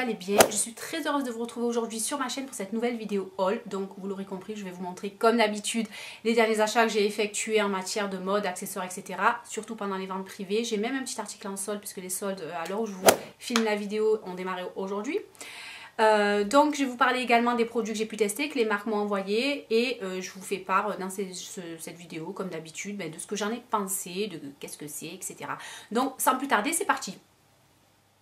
allez bien. Je suis très heureuse de vous retrouver aujourd'hui sur ma chaîne pour cette nouvelle vidéo haul. Donc vous l'aurez compris, je vais vous montrer comme d'habitude les derniers achats que j'ai effectués en matière de mode, accessoires, etc. Surtout pendant les ventes privées. J'ai même un petit article en solde puisque les soldes à l'heure où je vous filme la vidéo ont démarré aujourd'hui. Donc je vais vous parler également des produits que j'ai pu tester, que les marques m'ont envoyé, et je vous fais part dans cette vidéo comme d'habitude de ce que j'en ai pensé, de qu'est-ce que c'est, etc. Donc sans plus tarder, c'est parti.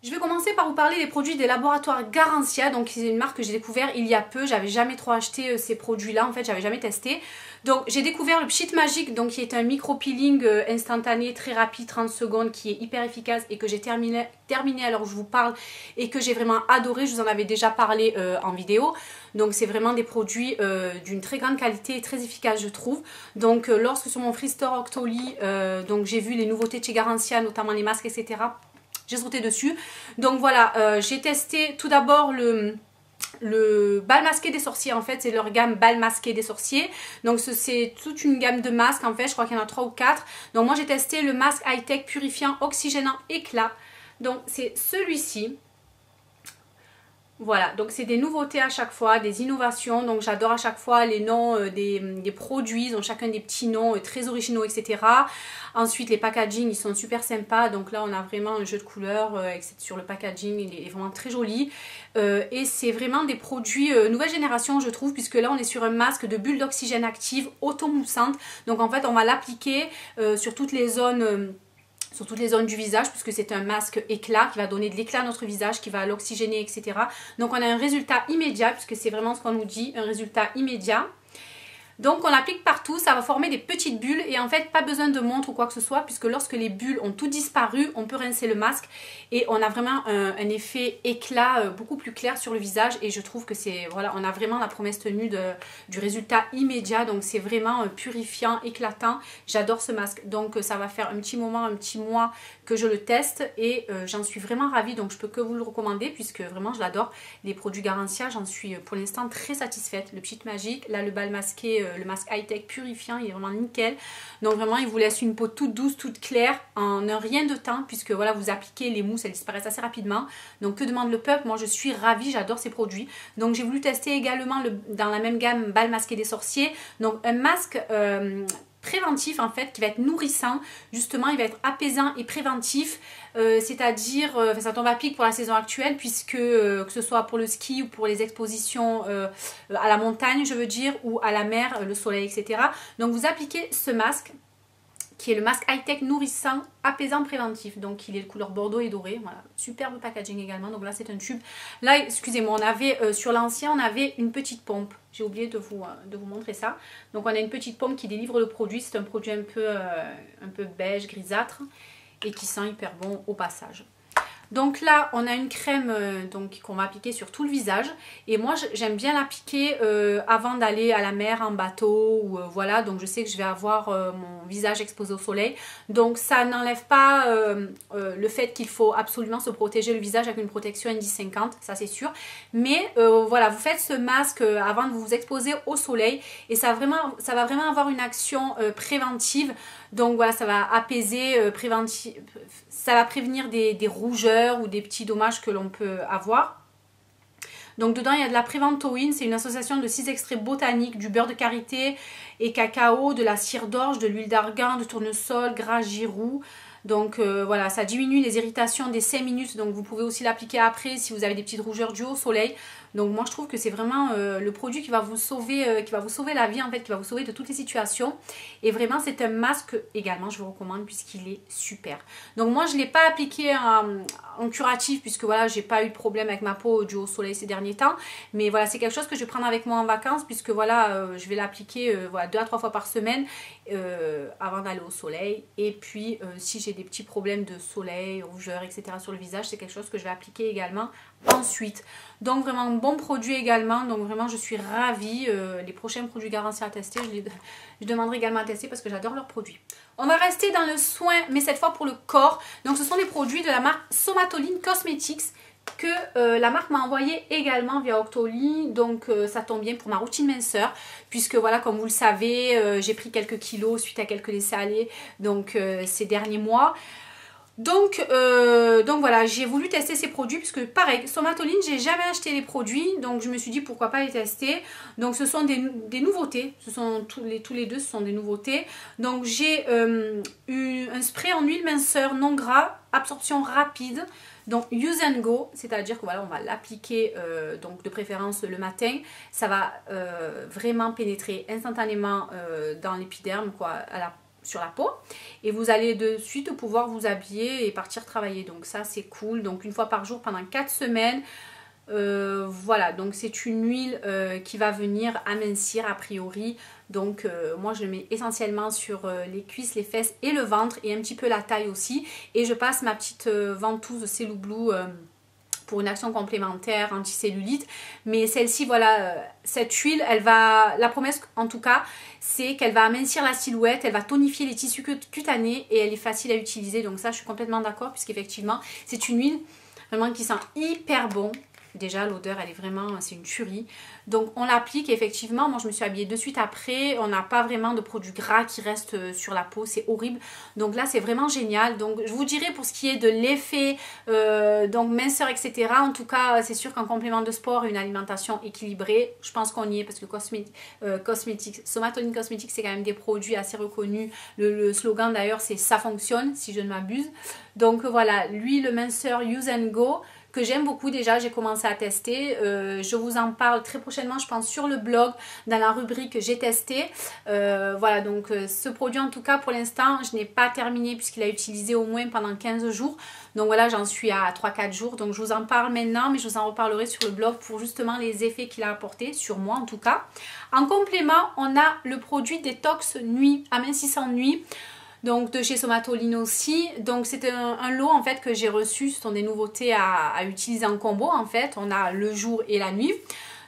Je vais commencer par vous parler des produits des laboratoires Garancia. Donc c'est une marque que j'ai découvert il y a peu. J'avais jamais trop acheté ces produits-là. En fait, j'avais jamais testé. Donc j'ai découvert le Pchit Magic, donc qui est un micro-peeling instantané, très rapide, 30 secondes, qui est hyper efficace et que j'ai terminé alors je vous parle et que j'ai vraiment adoré. Je vous en avais déjà parlé en vidéo. Donc c'est vraiment des produits d'une très grande qualité et très efficaces, je trouve. Donc lorsque sur mon Free Store Octoly, donc j'ai vu les nouveautés de chez Garancia, notamment les masques, etc. J'ai sauté dessus. Donc voilà, j'ai testé tout d'abord le bal masqué des sorciers. En fait, c'est leur gamme bal masqué des sorciers. Donc c'est toute une gamme de masques. En fait, je crois qu'il y en a 3 ou 4. Donc moi, j'ai testé le masque high-tech purifiant oxygénant éclat. Donc c'est celui-ci. Voilà, donc c'est des nouveautés à chaque fois, des innovations. Donc j'adore à chaque fois les noms des produits. Ils ont chacun des petits noms très originaux, etc. Ensuite, les packaging, ils sont super sympas. Donc là, on a vraiment un jeu de couleurs sur le packaging. Il est vraiment très joli. Et c'est vraiment des produits nouvelle génération, je trouve, puisque là, on est sur un masque de bulle d'oxygène active automoussante. Donc en fait, on va l'appliquer sur toutes les zones... sur toutes les zones du visage, puisque c'est un masque éclat qui va donner de l'éclat à notre visage, qui va l'oxygéner, etc. Donc on a un résultat immédiat, puisque c'est vraiment ce qu'on nous dit, un résultat immédiat. Donc on l'applique partout, ça va former des petites bulles et en fait pas besoin de montre ou quoi que ce soit, puisque lorsque les bulles ont tout disparu, on peut rincer le masque et on a vraiment un effet éclat beaucoup plus clair sur le visage. Et je trouve que c'est, voilà, on a vraiment la promesse tenue du résultat immédiat. Donc c'est vraiment purifiant, éclatant. J'adore ce masque, donc ça va faire un petit moment, un petit mois que je le teste et j'en suis vraiment ravie. Donc je peux que vous le recommander puisque vraiment je l'adore. Les produits Garancia, j'en suis pour l'instant très satisfaite. Le Pchit Magic, là le bal masqué, le masque high-tech purifiant, il est vraiment nickel. Donc vraiment il vous laisse une peau toute douce, toute claire en un rien de temps, puisque voilà, vous appliquez les mousses, elles disparaissent assez rapidement. Donc que demande le peuple? Moi je suis ravie, j'adore ces produits. Donc j'ai voulu tester également dans la même gamme bal masqué des sorciers. Donc un masque préventif en fait, qui va être nourrissant, justement il va être apaisant et préventif, c'est-à-dire ça tombe à pic pour la saison actuelle, puisque que ce soit pour le ski ou pour les expositions à la montagne, je veux dire, ou à la mer, le soleil, etc. Donc vous appliquez ce masque qui est le masque high-tech nourrissant, apaisant, préventif. Donc il est de couleur bordeaux et doré. Voilà, superbe packaging également. Donc là c'est un tube. Là, excusez-moi, on avait sur l'ancien, on avait une petite pompe. J'ai oublié de vous montrer ça. Donc on a une petite pompe qui délivre le produit. C'est un produit un peu beige, grisâtre et qui sent hyper bon au passage. Donc là, on a une crème qu'on va appliquer sur tout le visage. Et moi, j'aime bien l'appliquer avant d'aller à la mer en bateau. Ou, voilà, donc je sais que je vais avoir mon visage exposé au soleil. Donc ça n'enlève pas le fait qu'il faut absolument se protéger le visage avec une protection ND50, ça c'est sûr. Mais voilà, vous faites ce masque avant de vous exposer au soleil. Et ça va vraiment avoir une action préventive. Donc voilà, ça va apaiser, ça va prévenir des rougeurs ou des petits dommages que l'on peut avoir. Donc dedans il y a de la Préventoïne, c'est une association de 6 extraits botaniques, du beurre de karité et cacao, de la cire d'orge, de l'huile d'argan, de tournesol, gras giroux. Donc voilà, ça diminue les irritations dès 5 minutes. Donc vous pouvez aussi l'appliquer après si vous avez des petites rougeurs dues au soleil. Donc moi je trouve que c'est vraiment le produit qui va vous sauver la vie en fait, qui va vous sauver de toutes les situations. Et vraiment c'est un masque également, je vous recommande puisqu'il est super. Donc moi je ne l'ai pas appliqué en curatif puisque voilà, j'ai pas eu de problème avec ma peau due au soleil ces derniers temps. Mais voilà, c'est quelque chose que je vais prendre avec moi en vacances puisque voilà, je vais l'appliquer voilà, 2 à 3 fois par semaine avant d'aller au soleil. Et puis si j'ai des petits problèmes de soleil, rougeur, etc. sur le visage, c'est quelque chose que je vais appliquer également ensuite. Donc vraiment un bon produit également, donc vraiment je suis ravie. Les prochains produits Garancia à tester, je demanderai également à tester parce que j'adore leurs produits. On va rester dans le soin, mais cette fois pour le corps. Donc ce sont des produits de la marque Somatoline Cosmetics que la marque m'a envoyé également via Octoly. Donc ça tombe bien pour ma routine minceur, puisque voilà, comme vous le savez, j'ai pris quelques kilos suite à quelques laissés aller donc ces derniers mois. Donc voilà, j'ai voulu tester ces produits puisque pareil, Somatoline, j'ai jamais acheté les produits, donc je me suis dit pourquoi pas les tester. Donc ce sont des nouveautés, ce sont tous les deux, ce sont des nouveautés. Donc j'ai eu un spray en huile minceur non gras, absorption rapide. Donc use and go, c'est-à-dire que voilà, on va l'appliquer donc de préférence le matin. Ça va vraiment pénétrer instantanément dans l'épiderme, quoi, sur la peau, et vous allez de suite pouvoir vous habiller et partir travailler. Donc ça c'est cool. Donc une fois par jour pendant 4 semaines. Voilà, donc c'est une huile qui va venir amincir a priori. Donc moi je le mets essentiellement sur les cuisses, les fesses et le ventre, et un petit peu la taille aussi. Et je passe ma petite ventouse Cellu Blue pour une action complémentaire anti-cellulite. Mais celle-ci, voilà, cette huile, elle va, la promesse en tout cas, c'est qu'elle va amincir la silhouette, elle va tonifier les tissus cutanés et elle est facile à utiliser. Donc ça, je suis complètement d'accord, puisqu'effectivement, c'est une huile vraiment qui sent hyper bon. Déjà l'odeur elle est vraiment, c'est une tuerie. Donc on l'applique, effectivement, moi je me suis habillée de suite après. On n'a pas vraiment de produits gras qui restent sur la peau, c'est horrible. Donc là c'est vraiment génial. Donc je vous dirais pour ce qui est de l'effet donc minceur, etc. En tout cas c'est sûr qu'en complément de sport, une alimentation équilibrée, je pense qu'on y est, parce que cosmétiques, Somatoline Cosmétiques, c'est quand même des produits assez reconnus. Le slogan d'ailleurs c'est ça fonctionne, si je ne m'abuse. Donc voilà, l'huile minceur Use and Go, que j'aime beaucoup déjà, j'ai commencé à tester. Je vous en parle très prochainement, je pense, sur le blog, dans la rubrique j'ai testé. Voilà, donc ce produit en tout cas pour l'instant, je n'ai pas terminé puisqu'il a utilisé au moins pendant 15 jours. Donc voilà, j'en suis à 3-4 jours. Donc je vous en parle maintenant, mais je vous en reparlerai sur le blog pour justement les effets qu'il a apportés, sur moi en tout cas. En complément, on a le produit Détox Nuit, amincissant nuit. Donc de chez Somatoline aussi. Donc c'est un lot en fait que j'ai reçu. Ce sont des nouveautés à utiliser en combo en fait. On a le jour et la nuit.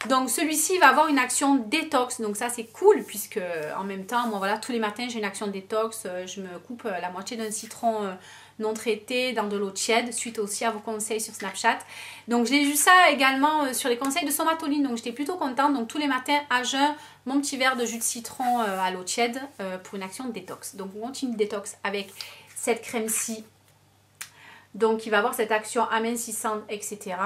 Donc celui-ci va avoir une action détox. Donc ça c'est cool, puisque en même temps, moi voilà, tous les matins j'ai une action détox. Je me coupe la moitié d'un citron non traité dans de l'eau tiède, suite aussi à vos conseils sur Snapchat. Donc j'ai vu ça également sur les conseils de Somatoline, donc j'étais plutôt contente. Donc tous les matins à jeun, mon petit verre de jus de citron à l'eau tiède pour une action de détox. Donc on continue de détox avec cette crème-ci, donc qui va avoir cette action amincissante, etc.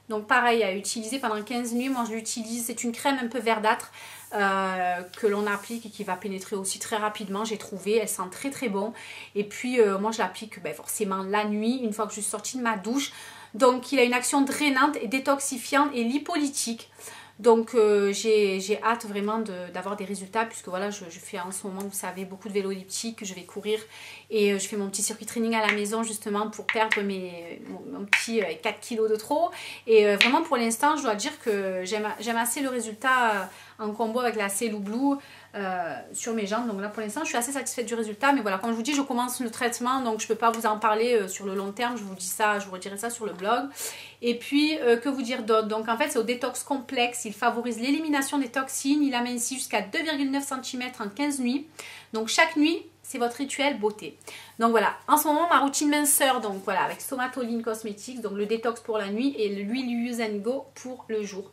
Donc pareil à utiliser pendant 15 nuits. Moi je l'utilise, c'est une crème un peu verdâtre que l'on applique et qui va pénétrer aussi très rapidement, j'ai trouvé. Elle sent très très bon. Et puis moi je l'applique forcément la nuit, une fois que je suis sortie de ma douche. Donc il a une action drainante et détoxifiante et lipolytique. Donc j'ai hâte vraiment d'avoir des résultats, puisque voilà, je fais en ce moment, vous savez, beaucoup de vélo elliptique, je vais courir et je fais mon petit circuit training à la maison justement pour perdre mon petit 4 kilos de trop. Et vraiment pour l'instant, je dois dire que j'aime assez le résultat en combo avec la Cellu Blue sur mes jambes. Donc là pour l'instant je suis assez satisfaite du résultat, mais voilà, comme je vous dis, je commence le traitement, donc je ne peux pas vous en parler sur le long terme. Je vous dis ça, je vous redirai ça sur le blog. Et puis que vous dire d'autre? Donc en fait c'est au détox complexe, il favorise l'élimination des toxines, il amincit jusqu'à 2,9 cm en 15 nuits. Donc chaque nuit c'est votre rituel beauté. Donc voilà, en ce moment ma routine minceur, donc voilà, avec Somatoline Cosmétiques, donc le détox pour la nuit et l'huile Use and Go pour le jour.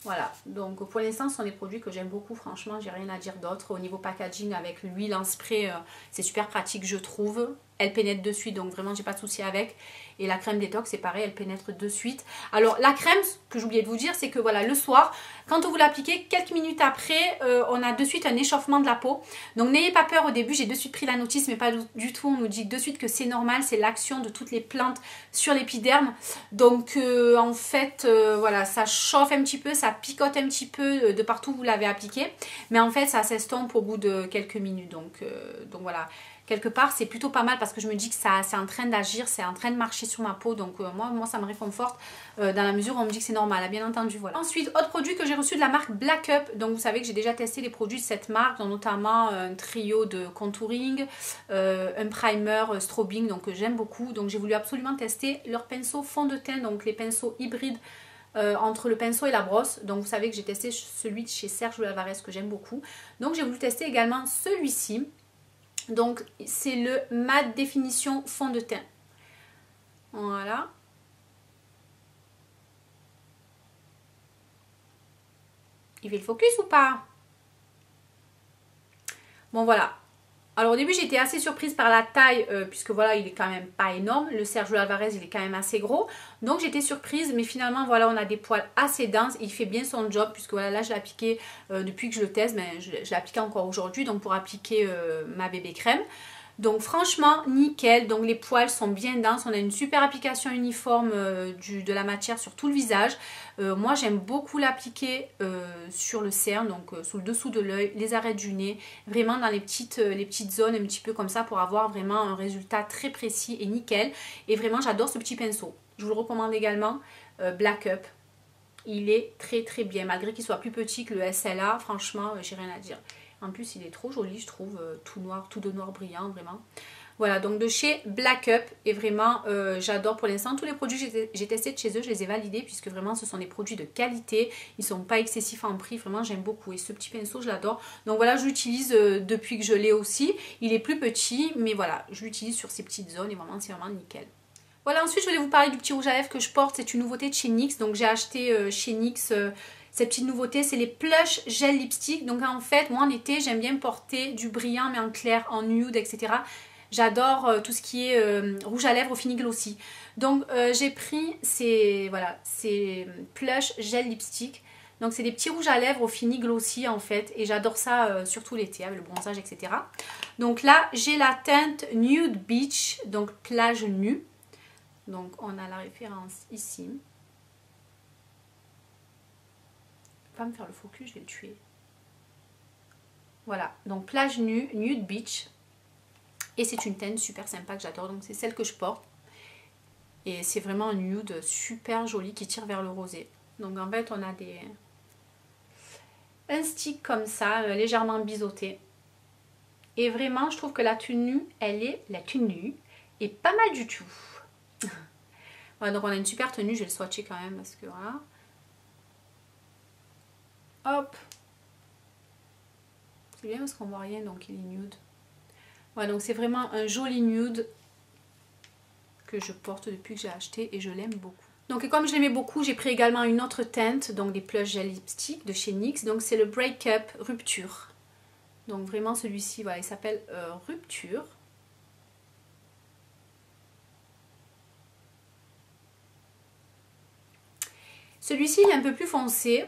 Voilà, donc pour l'instant ce sont des produits que j'aime beaucoup, franchement j'ai rien à dire d'autre. Au niveau packaging avec l'huile en spray, c'est super pratique je trouve. Elle pénètre de suite, donc vraiment j'ai pas de souci avec. Et la crème détox c'est pareil, elle pénètre de suite. Alors la crème, ce que j'oubliais de vous dire, c'est que voilà, le soir, quand vous l'appliquez, quelques minutes après, on a de suite un échauffement de la peau. Donc n'ayez pas peur, au début j'ai de suite pris la notice, mais pas du tout. On nous dit de suite que c'est normal, c'est l'action de toutes les plantes sur l'épiderme. Donc en fait, voilà, ça chauffe un petit peu, ça picote un petit peu de partout où vous l'avez appliqué. Mais en fait ça s'estompe au bout de quelques minutes. Donc voilà. Quelque part c'est plutôt pas mal, parce que je me dis que c'est en train d'agir, c'est en train de marcher sur ma peau. Donc moi ça me réconforte dans la mesure où on me dit que c'est normal, bien entendu. Voilà. Ensuite, autre produit que j'ai reçu de la marque Black Up. Donc vous savez que j'ai déjà testé les produits de cette marque, donc notamment un trio de contouring, un primer strobing, donc que j'aime beaucoup. Donc j'ai voulu absolument tester leur pinceau fond de teint, donc les pinceaux hybrides entre le pinceau et la brosse. Donc vous savez que j'ai testé celui de chez Serge Lavares que j'aime beaucoup. Donc j'ai voulu tester également celui-ci. Donc c'est le Matte Définition Fond de teint. Voilà. Il fait le focus ou pas? Bon voilà. Alors au début j'étais assez surprise par la taille puisque voilà il est quand même pas énorme. Le Sergio Alvarez il est quand même assez gros. Donc j'étais surprise mais finalement voilà on a des poils assez denses. Il fait bien son job puisque voilà là je l'ai appliqué depuis que je le teste. Mais je l'ai appliqué encore aujourd'hui donc pour appliquer ma bébé crème. Donc franchement nickel, donc les poils sont bien denses, on a une super application uniforme de la matière sur tout le visage. Moi j'aime beaucoup l'appliquer sur le cerne, donc sous le dessous de l'œil, les arêtes du nez, vraiment dans les petites zones un petit peu comme ça pour avoir vraiment un résultat très précis et nickel. Et vraiment j'adore ce petit pinceau, je vous le recommande également, Black Up. Il est très très bien, malgré qu'il soit plus petit que le SLA, franchement j'ai rien à dire. En plus, il est trop joli, je trouve, tout noir, tout de noir brillant, vraiment. Voilà, donc de chez Black Up, et vraiment, j'adore pour l'instant. Tous les produits que j'ai testés de chez eux, je les ai validés, puisque vraiment, ce sont des produits de qualité. Ils ne sont pas excessifs en prix, vraiment, j'aime beaucoup. Et ce petit pinceau, je l'adore. Donc voilà, je l'utilise depuis que je l'ai aussi. Il est plus petit, mais voilà, je l'utilise sur ces petites zones, et vraiment, c'est vraiment nickel. Voilà, ensuite, je voulais vous parler du petit rouge à lèvres que je porte. C'est une nouveauté de chez NYX. Donc, j'ai acheté chez NYX... cette petite nouveauté, c'est les Plush Gel Lipstick. Donc en fait, moi en été, j'aime bien porter du brillant, mais en clair, en nude, etc. J'adore tout ce qui est rouge à lèvres au fini glossy. Donc j'ai pris ces Plush Gel Lipstick. Donc c'est des petits rouges à lèvres au fini glossy en fait. Et j'adore ça surtout l'été avec le bronzage, etc. Donc là, j'ai la teinte Nude Beach, donc plage nue. Donc on a la référence ici. Pas me faire le focus, je vais le tuer. Voilà, donc plage nue, Nude Beach. Et c'est une teinte super sympa que j'adore, donc c'est celle que je porte. Et c'est vraiment un nude super joli qui tire vers le rosé. Donc en fait, on a un stick comme ça, légèrement biseauté. Et vraiment, je trouve que la tenue est pas mal du tout. Voilà, donc on a une super tenue, je vais le swatcher quand même parce que voilà. Hop, c'est bien parce qu'on voit rien, donc il est nude. Voilà, donc c'est vraiment un joli nude que je porte depuis que j'ai acheté et je l'aime beaucoup. Donc comme je l'aimais beaucoup, j'ai pris également une autre teinte, donc des Plush Gel Lipstick de chez NYX. Donc c'est le Break Up Rupture. Donc vraiment celui-ci, voilà, il s'appelle Rupture. Celui-ci il est un peu plus foncé,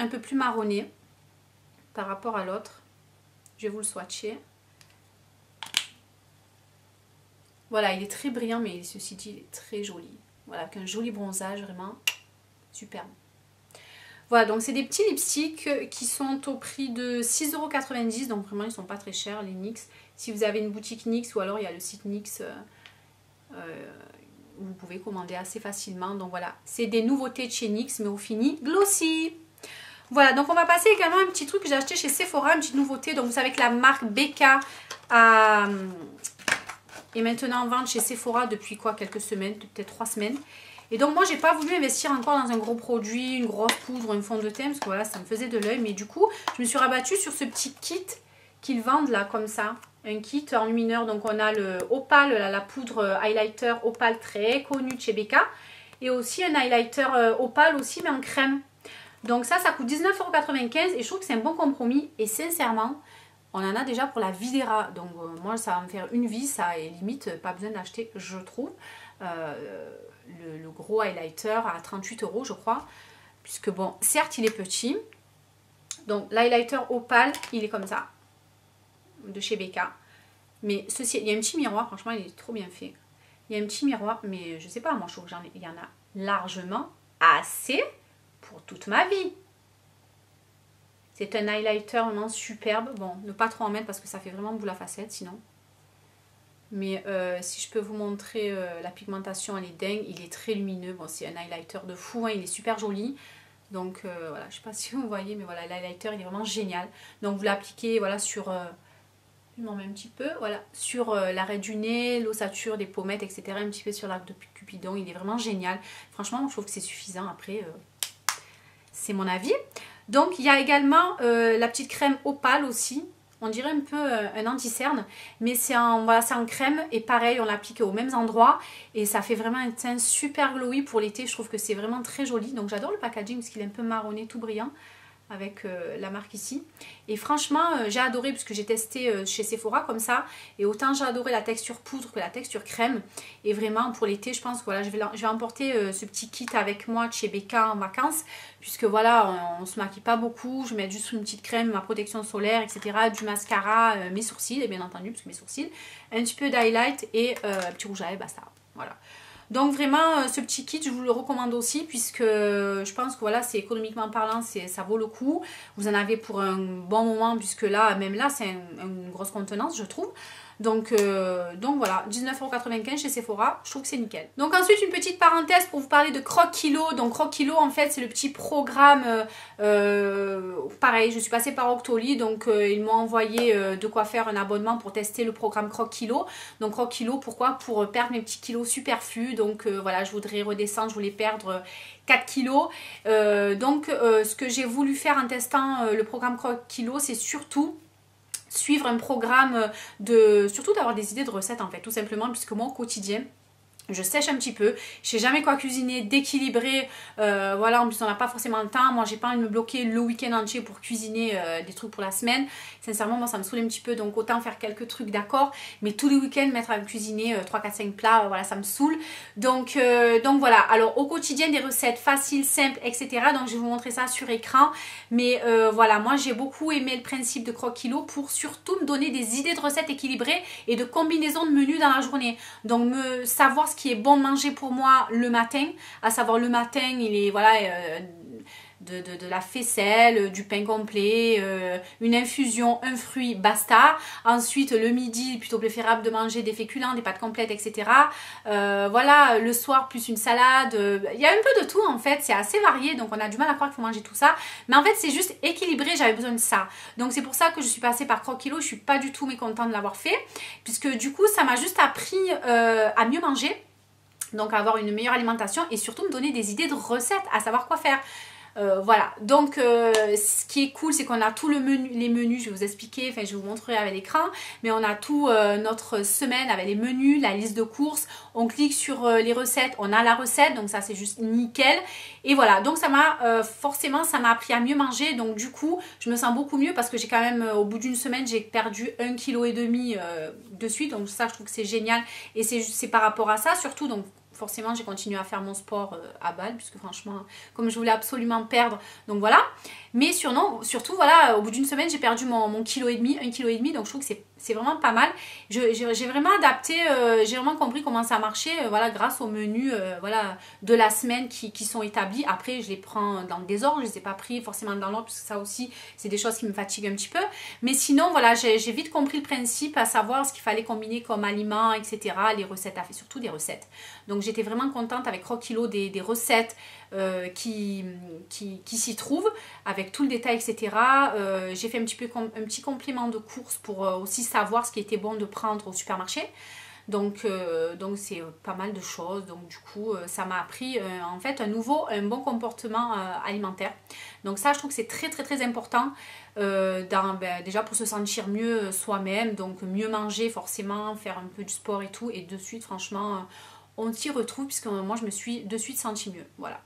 un peu plus marronné par rapport à l'autre. Je vais vous le swatcher. Voilà, il est très brillant, mais ceci dit, il est très joli. Voilà, avec un joli bronzage, vraiment superbe. Voilà, donc c'est des petits lipsticks qui sont au prix de 6,90 €. Donc vraiment, ils sont pas très chers, les NYX. Si vous avez une boutique NYX ou alors il y a le site NYX, vous pouvez commander assez facilement. Donc voilà, c'est des nouveautés de chez NYX, mais au fini glossy. Voilà, donc on va passer également à un petit truc que j'ai acheté chez Sephora, une petite nouveauté. Donc vous savez que la marque BK est maintenant en vente chez Sephora depuis quoi, quelques semaines, peut-être 3 semaines. Et donc moi j'ai pas voulu investir encore dans un gros produit, une grosse poudre, une fond de teint, parce que voilà, ça me faisait de l'œil. Mais du coup, je me suis rabattue sur ce petit kit qu'ils vendent là, comme ça. Un kit enlumineur, donc on a le Opal, la poudre highlighter Opal très connue de chez BK. Et aussi un highlighter Opal aussi, mais en crème. Donc ça coûte 19,95 € et je trouve que c'est un bon compromis. Et sincèrement, on en a déjà pour la Videra. Donc moi, ça va me faire une vie, ça, et limite, pas besoin d'acheter, je trouve, le gros highlighter à 38 € je crois. Puisque bon, certes, il est petit. Donc l'highlighter Opal, il est comme ça, de chez BK. Mais ceci, il y a un petit miroir, franchement, il est trop bien fait. Il y a un petit miroir, mais je sais pas, moi je trouve qu'il y en a largement assez pour toute ma vie. C'est un highlighter vraiment superbe. Bon, ne pas trop en mettre parce que ça fait vraiment boule à facettes sinon. Mais si je peux vous montrer la pigmentation, elle est dingue. Il est très lumineux. Bon, c'est un highlighter de fou, hein, il est super joli. Donc voilà, je ne sais pas si vous voyez, mais voilà, l'highlighter il est vraiment génial. Donc vous l'appliquez voilà, sur... je m'en mets un petit peu, voilà, sur l'arrêt du nez, l'ossature des pommettes, etc. Un petit peu sur l'arc de Cupidon. Il est vraiment génial. Franchement, je trouve que c'est suffisant. Après... c'est mon avis. Donc il y a également la petite crème Opal aussi. On dirait un peu un anti-cerne. Mais c'est en crème. Et pareil, on l'applique aux mêmes endroits. Et ça fait vraiment un teint super glowy pour l'été. Je trouve que c'est vraiment très joli. Donc j'adore le packaging parce qu'il est un peu marronné, tout brillant. avec la marque ici. Et franchement, j'ai adoré puisque j'ai testé chez Sephora comme ça. Et autant j'ai adoré la texture poudre que la texture crème. Et vraiment, pour l'été, je pense que voilà, je vais emporter ce petit kit avec moi de chez Becca en vacances. Puisque voilà, on se maquille pas beaucoup. Je mets juste une petite crème, ma protection solaire, etc. Du mascara, mes sourcils, et bien entendu, parce que mes sourcils. Un petit peu d'highlight et un petit rouge à lèvres, basta. Voilà. Donc vraiment ce petit kit je vous le recommande aussi puisque je pense que voilà c'est économiquement parlant ça vaut le coup. Vous en avez pour un bon moment puisque là même là c'est une grosse contenance je trouve. Donc voilà, 19,95 € chez Sephora, je trouve que c'est nickel. Donc ensuite une petite parenthèse pour vous parler de Croque Kilo. Donc Croque Kilo en fait c'est le petit programme, pareil je suis passée par Octoly donc ils m'ont envoyé de quoi faire un abonnement pour tester le programme Croque Kilo. Donc Croque Kilo pourquoi? Pour perdre mes petits kilos superflus. Donc voilà je voudrais redescendre, je voulais perdre 4 kilos. Ce que j'ai voulu faire en testant le programme Croque Kilo c'est surtout suivre un programme surtout d'avoir des idées de recettes en fait, tout simplement, puisque moi au quotidien, je sèche un petit peu, je sais jamais quoi cuisiner, d'équilibrer, voilà, en plus on n'a pas forcément le temps, moi j'ai pas envie de me bloquer le week-end entier pour cuisiner des trucs pour la semaine, sincèrement moi ça me saoule un petit peu, donc autant faire quelques trucs d'accord, mais tous les week-ends mettre à cuisiner 3, 4, 5 plats, voilà ça me saoule, donc voilà, alors au quotidien des recettes faciles, simples, etc., donc je vais vous montrer ça sur écran, mais voilà, moi j'ai beaucoup aimé le principe de Croque Kilo pour surtout me donner des idées de recettes équilibrées et de combinaisons de menus dans la journée, donc savoir ce qui est bon de manger pour moi le matin, à savoir le matin il est voilà de la faisselle, du pain complet, une infusion, un fruit, basta. Ensuite le midi plutôt préférable de manger des féculents, des pâtes complètes, etc. Voilà, le soir plus une salade, il y a un peu de tout en fait, c'est assez varié donc on a du mal à croire qu'il faut manger tout ça, mais en fait c'est juste équilibré, j'avais besoin de ça, donc c'est pour ça que je suis passée par Croque Kilo, je suis pas du tout mécontente de l'avoir fait, puisque du coup ça m'a juste appris à mieux manger. Donc avoir une meilleure alimentation et surtout me donner des idées de recettes, à savoir quoi faire. Voilà, donc ce qui est cool c'est qu'on a tout les menus, je vais vous expliquer, enfin je vais vous montrer avec l'écran, mais on a tout notre semaine avec les menus, la liste de courses, on clique sur les recettes, on a la recette, donc ça c'est juste nickel, et voilà, donc ça m'a forcément ça m'a appris à mieux manger, donc du coup je me sens beaucoup mieux parce que j'ai quand même au bout d'une semaine j'ai perdu 1,5 kg de suite, donc ça je trouve que c'est génial, et c'est par rapport à ça surtout, donc forcément j'ai continué à faire mon sport à balle puisque franchement comme je voulais absolument perdre, donc voilà, mais surtout voilà au bout d'une semaine j'ai perdu mon kilo et demi, 1,5 kg, donc je trouve que c'est vraiment pas mal. J'ai vraiment adapté, j'ai vraiment compris comment ça marchait, voilà, grâce aux menus voilà, de la semaine qui sont établis. Après je les prends dans le désordre, je les ai pas pris forcément dans l'ordre parce que ça aussi c'est des choses qui me fatiguent un petit peu, mais sinon voilà j'ai vite compris le principe, à savoir ce qu'il fallait combiner comme aliments, etc., les recettes à faire, surtout des recettes. Donc j'étais vraiment contente avec Croque Kilo des recettes qui s'y trouvent avec tout le détail, etc. J'ai fait un petit complément de course pour aussi savoir ce qui était bon de prendre au supermarché. Donc c'est pas mal de choses. Donc du coup ça m'a appris en fait un bon comportement alimentaire. Donc ça je trouve que c'est très très très important déjà pour se sentir mieux soi-même. Donc mieux manger forcément, faire un peu du sport et tout. Et de suite franchement on s'y retrouve puisque moi je me suis de suite sentie mieux. Voilà.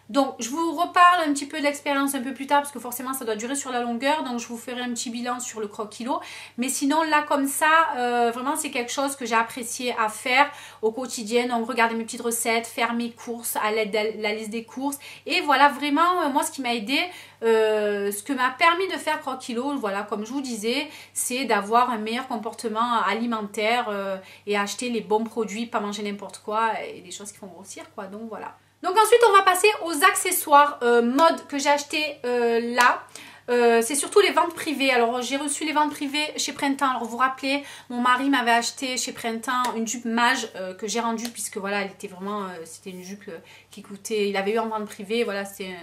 Donc je vous reparle un petit peu de l'expérience un peu plus tard parce que forcément ça doit durer sur la longueur, donc je vous ferai un petit bilan sur le Croque Kilo, mais sinon là comme ça vraiment c'est quelque chose que j'ai apprécié à faire au quotidien, donc regarder mes petites recettes, faire mes courses à l'aide de la liste des courses, et voilà vraiment moi ce qui m'a aidé, ce que m'a permis de faire Croque Kilo, voilà comme je vous disais, c'est d'avoir un meilleur comportement alimentaire et acheter les bons produits, pas manger n'importe quoi et des choses qui font grossir quoi, donc voilà. Donc ensuite on va passer aux accessoires mode que j'ai acheté là. C'est surtout les ventes privées. Alors j'ai reçu les ventes privées chez Printemps. Alors vous vous rappelez, mon mari m'avait acheté chez Printemps une jupe Mage que j'ai rendue puisque voilà elle était vraiment, c'était une jupe qui coûtait, il avait eu en vente privée, voilà c'était...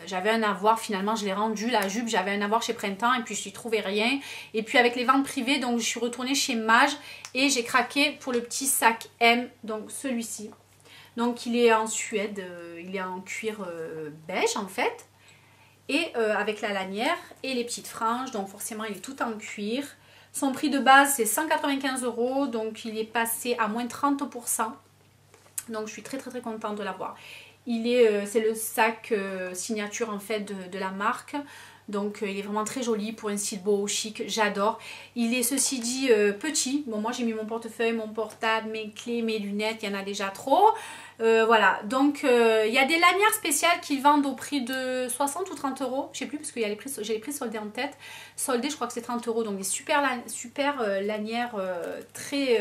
J'avais un avoir, finalement je l'ai rendu la jupe, j'avais un avoir chez Printemps et puis je n'y trouvais rien. Et puis avec les ventes privées, donc je suis retournée chez Mage et j'ai craqué pour le petit sac M, donc celui-ci. Donc il est en Suède, il est en cuir beige en fait. Et avec la lanière et les petites franges, donc forcément il est tout en cuir. Son prix de base c'est 195 €, donc il est passé à moins 30%. Donc je suis très très très contente de l'avoir. C'est le sac signature en fait de la marque. Donc il est vraiment très joli pour un style beau, chic, j'adore. Il est ceci dit petit. Bon, moi j'ai mis mon portefeuille, mon portable, mes clés, mes lunettes, il y en a déjà trop. Voilà, donc il y a des lanières spéciales qu'ils vendent au prix de 60 ou 30 euros. Je sais plus parce que j'ai les prix soldés en tête. Soldés, je crois que c'est 30 euros. Donc des super lanières très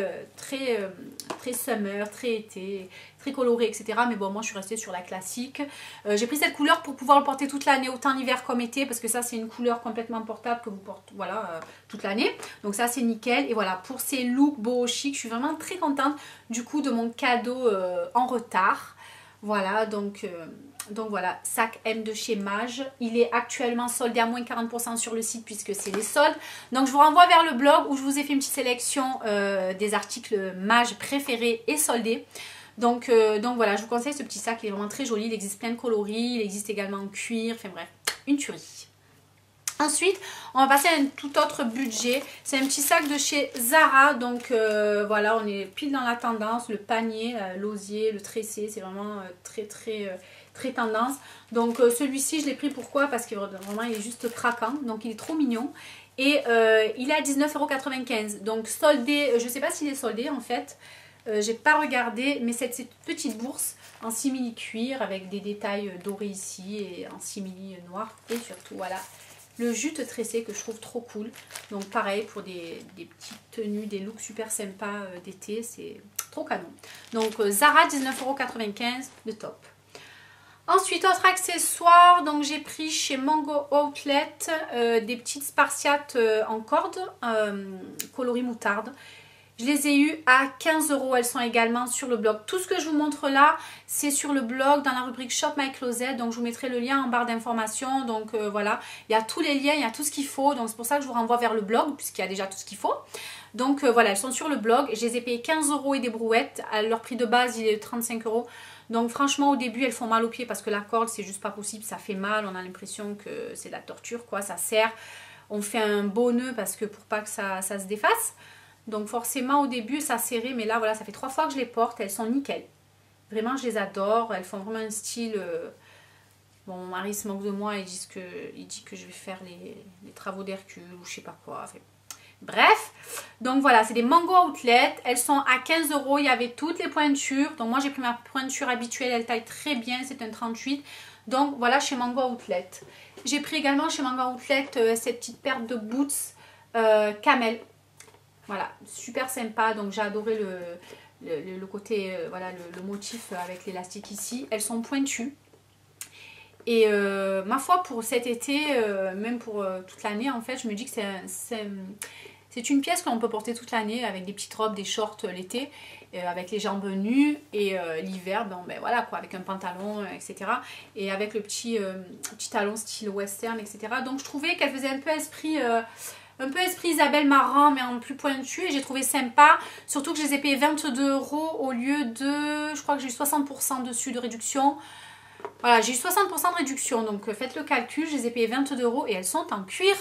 summer, très été, très colorées, etc. Mais bon, moi je suis restée sur la classique. J'ai pris cette couleur pour pouvoir le porter toute l'année, autant hiver comme été, parce que ça c'est une couleur complètement portable que vous portez voilà, toute l'année. Donc ça c'est nickel. Et voilà, pour ces looks beaux, chic, je suis vraiment très contente du coup de mon cadeau en retard. Voilà, donc voilà, sac M de chez Mage. Il est actuellement soldé à moins 40% sur le site puisque c'est les soldes. Donc je vous renvoie vers le blog où je vous ai fait une petite sélection des articles Mage préférés et soldés. Donc voilà, je vous conseille ce petit sac, il est vraiment très joli. Il existe plein de coloris, il existe également en cuir, enfin bref, une tuerie. Ensuite, on va passer à un tout autre budget. C'est un petit sac de chez Zara. Donc voilà, on est pile dans la tendance. Le panier, l'osier, le tressé, c'est vraiment très tendance. Donc celui-ci, je l'ai pris pourquoi? Parce que vraiment, il est juste craquant. Donc il est trop mignon. Et il est à 19,95 €. Donc soldé, je ne sais pas s'il est soldé en fait. J'ai pas regardé, mais cette petite bourse en simili cuir avec des détails dorés ici et en simili noir. Et surtout, voilà. Le jute tressé que je trouve trop cool. Donc pareil pour des petites tenues, des looks super sympas d'été. C'est trop canon. Donc Zara 19,95 €, le top. Ensuite, autre accessoire. Donc j'ai pris chez Mango Outlet des petites spartiates en corde coloris moutarde. Je les ai eues à 15 €. Elles sont également sur le blog. Tout ce que je vous montre là, c'est sur le blog dans la rubrique Shop My Closet. Donc je vous mettrai le lien en barre d'informations. Donc voilà, il y a tous les liens, il y a tout ce qu'il faut. Donc c'est pour ça que je vous renvoie vers le blog puisqu'il y a déjà tout ce qu'il faut. Donc voilà, elles sont sur le blog. Je les ai payées 15 € et des brouettes. Leur prix de base, il est de 35 €. Donc franchement, au début, elles font mal aux pieds parce que la corde, c'est juste pas possible. Ça fait mal. On a l'impression que c'est de la torture, quoi. Ça serre. On fait un beau nœud parce que pour pas que ça se défasse. Donc forcément au début ça serrait, mais là voilà, ça fait 3 fois que je les porte, elles sont nickel. Vraiment je les adore, elles font vraiment un style... Bon, mon mari se moque de moi, il dit que je vais faire les travaux d'Hercule ou je sais pas quoi. Enfin, bref, donc voilà, c'est des Mango Outlet, elles sont à 15 €, il y avait toutes les pointures. Donc moi j'ai pris ma pointure habituelle, elle taille très bien, c'est un 38. Donc voilà chez Mango Outlet. J'ai pris également chez Mango Outlet cette petite paire de boots camel. Voilà, super sympa. Donc j'ai adoré le côté, voilà, le motif avec l'élastique ici. Elles sont pointues. Et ma foi, pour cet été, même pour toute l'année, en fait, je me dis que c'est une pièce qu'on peut porter toute l'année avec des petites robes, des shorts l'été, avec les jambes nues. Et l'hiver, ben voilà quoi, avec un pantalon, etc. Et avec le petit talon style western, etc. Donc je trouvais qu'elle faisait un peu esprit Isabelle Marant, mais en plus pointu, et j'ai trouvé sympa, surtout que je les ai payés 22 € au lieu de, je crois que j'ai eu 60% dessus de réduction. Voilà, j'ai eu 60% de réduction, donc faites le calcul, je les ai payés 22 € et elles sont en cuir.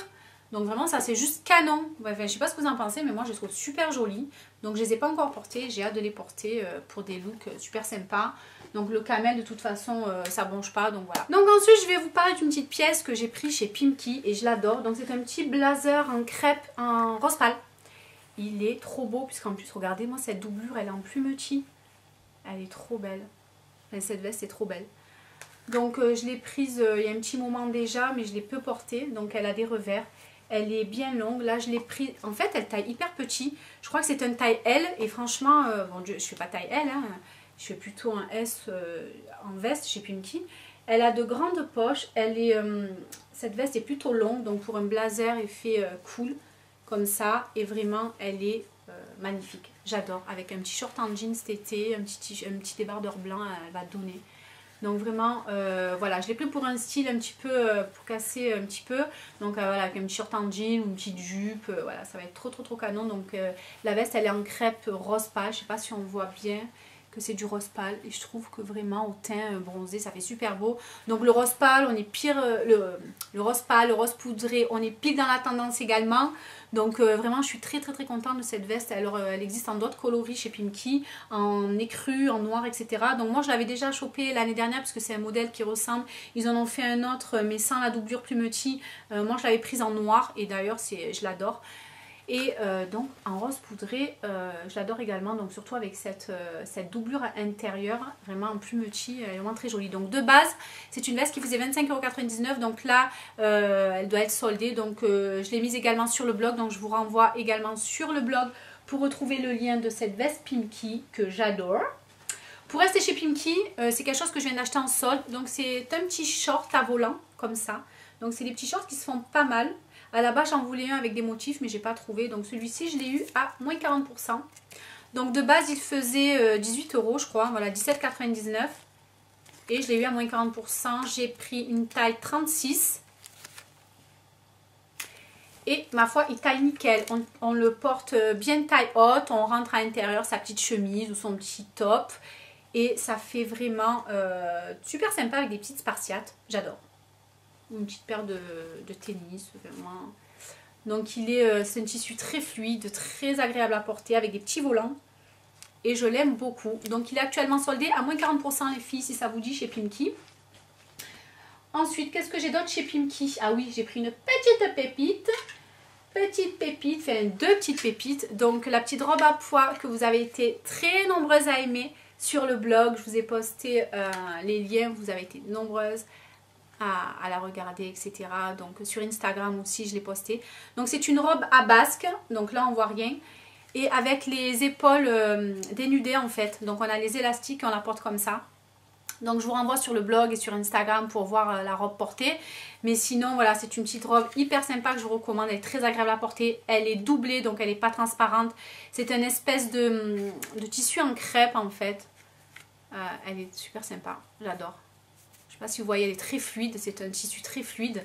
Donc vraiment ça c'est juste canon. Enfin, je sais pas ce que vous en pensez, mais moi je les trouve super jolies. Donc je les ai pas encore portées, j'ai hâte de les porter pour des looks super sympas. Donc le camel de toute façon ça bronche pas, donc voilà. Donc ensuite je vais vous parler d'une petite pièce que j'ai pris chez Pimki et je l'adore. Donc c'est un petit blazer en crêpe en rose pâle. Il est trop beau puisqu'en plus regardez moi cette doublure elle est en plumetis. Elle est trop belle. Cette veste est trop belle. Donc je l'ai prise il y a un petit moment déjà mais je l'ai peu portée. Donc elle a des revers. Elle est bien longue. Là, je l'ai prise. En fait, elle taille hyper petit. Je crois que c'est une taille L. Et franchement, bon, je ne fais pas taille L. Hein. Je fais plutôt un S en veste chez Pimki. Elle a de grandes poches. Cette veste est plutôt longue. Donc, pour un blazer, elle fait cool. Comme ça. Et vraiment, elle est magnifique. J'adore. Avec un petit short en jean cet été. Un petit débardeur blanc, elle va donner. Donc vraiment, voilà, je l'ai pris pour un style un petit peu, pour casser un petit peu. Donc voilà, avec un petit short en jean ou une petite jupe, voilà, ça va être trop canon. Donc la veste, elle est en crêpe rose pâle, je sais pas si on voit bien. que c'est du rose pâle et je trouve que vraiment au teint bronzé ça fait super beau. Donc le rose pâle, on est pire, le rose pâle, le rose poudré, on est pile dans la tendance également. Donc vraiment je suis très contente de cette veste. Alors elle existe en d'autres coloris chez Pimkie, en écru, en noir, etc. Donc moi je l'avais déjà chopé l'année dernière parce que c'est un modèle qui ressemble. Ils en ont fait un autre mais sans la doublure Plumetti. Moi je l'avais prise en noir et d'ailleurs je l'adore. Et donc en rose poudré, je l'adore également, donc surtout avec cette doublure intérieure, vraiment en Plumetti, elle est vraiment très jolie. Donc de base, c'est une veste qui faisait 25,99 €, donc là, elle doit être soldée, donc je l'ai mise également sur le blog, donc je vous renvoie également sur le blog pour retrouver le lien de cette veste Pimkie que j'adore. Pour rester chez Pimkie, c'est quelque chose que je viens d'acheter en solde, donc c'est un petit short à volant, comme ça. Donc c'est des petits shorts qui se font pas mal. À la base j'en voulais un avec des motifs mais j'ai pas trouvé. Donc celui-ci je l'ai eu à moins 40%. Donc de base il faisait 18 € je crois. Voilà, 17,99 €. Et je l'ai eu à moins 40%. J'ai pris une taille 36. Et ma foi il taille nickel. On le porte bien taille haute. On rentre à l'intérieur sa petite chemise ou son petit top. Et ça fait vraiment super sympa avec des petites spartiates. J'adore. Une petite paire de tennis vraiment. Donc c'est un tissu très fluide, très agréable à porter avec des petits volants et je l'aime beaucoup. Donc il est actuellement soldé à moins 40% les filles si ça vous dit chez Pimkie. Ensuite qu'est-ce que j'ai d'autre chez Pimkie? Ah oui, j'ai pris une petite pépite, enfin deux petites pépites. Donc la petite robe à pois que vous avez été très nombreuses à aimer sur le blog, je vous ai posté les liens, vous avez été nombreuses à la regarder, etc. Donc sur Instagram aussi je l'ai posté. Donc c'est une robe à basque, donc là on voit rien. Et avec les épaules dénudées en fait. Donc on a les élastiques, on la porte comme ça. Donc je vous renvoie sur le blog et sur Instagram pour voir la robe portée. Mais sinon voilà, c'est une petite robe hyper sympa que je vous recommande. Elle est très agréable à porter. Elle est doublée donc elle n'est pas transparente. C'est une espèce de tissu en crêpe en fait. Elle est super sympa, j'adore. Je ne sais pas si vous voyez, elle est très fluide, c'est un tissu très fluide.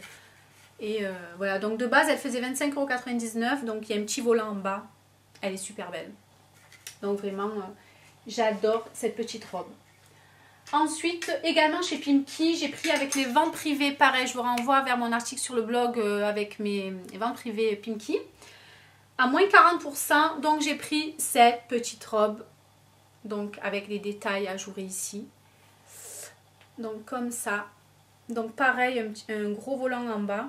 Et voilà, donc de base elle faisait 25,99 €, donc il y a un petit volant en bas. Elle est super belle. Donc vraiment, j'adore cette petite robe. Ensuite, également chez Pimkie, j'ai pris avec les ventes privées, pareil, je vous renvoie vers mon article sur le blog avec mes ventes privées Pimkie. À moins 40%, donc j'ai pris cette petite robe, donc avec les détails ajourés ici. Donc comme ça, donc pareil un gros volant en bas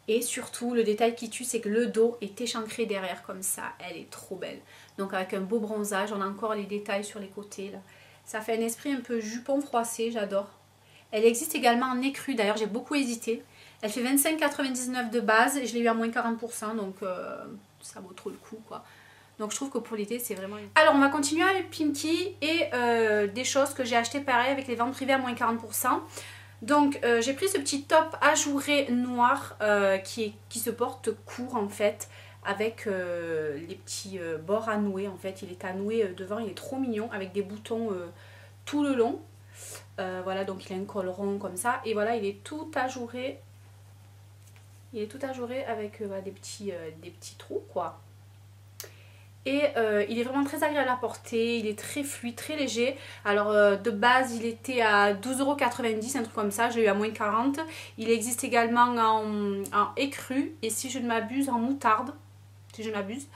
et surtout le détail qui tue c'est que le dos est échancré derrière comme ça, elle est trop belle. Donc avec un beau bronzage, on a encore les détails sur les côtés là. Ça fait un esprit un peu jupon froissé, j'adore. Elle existe également en écru, d'ailleurs j'ai beaucoup hésité. Elle fait 25,99 € de base et je l'ai eu à moins 40%, donc ça vaut trop le coup quoi. Donc je trouve que pour l'été c'est vraiment... Alors on va continuer avec Pimkie et des choses que j'ai achetées pareil avec les ventes privées à moins 40%. Donc j'ai pris ce petit top ajouré noir qui se porte court en fait. Avec les petits bords à nouer en fait. Il est à nouer devant, il est trop mignon avec des boutons tout le long. Voilà, donc il a un col rond comme ça. Et voilà, il est tout ajouré. Il est tout ajouré avec des petits trous quoi. Et il est vraiment très agréable à porter, il est très fluide, très léger. Alors de base il était à 12,90 €, un truc comme ça, je l'ai eu à moins 40. Il existe également en écru et si je ne m'abuse en moutarde, si je ne m'abuse.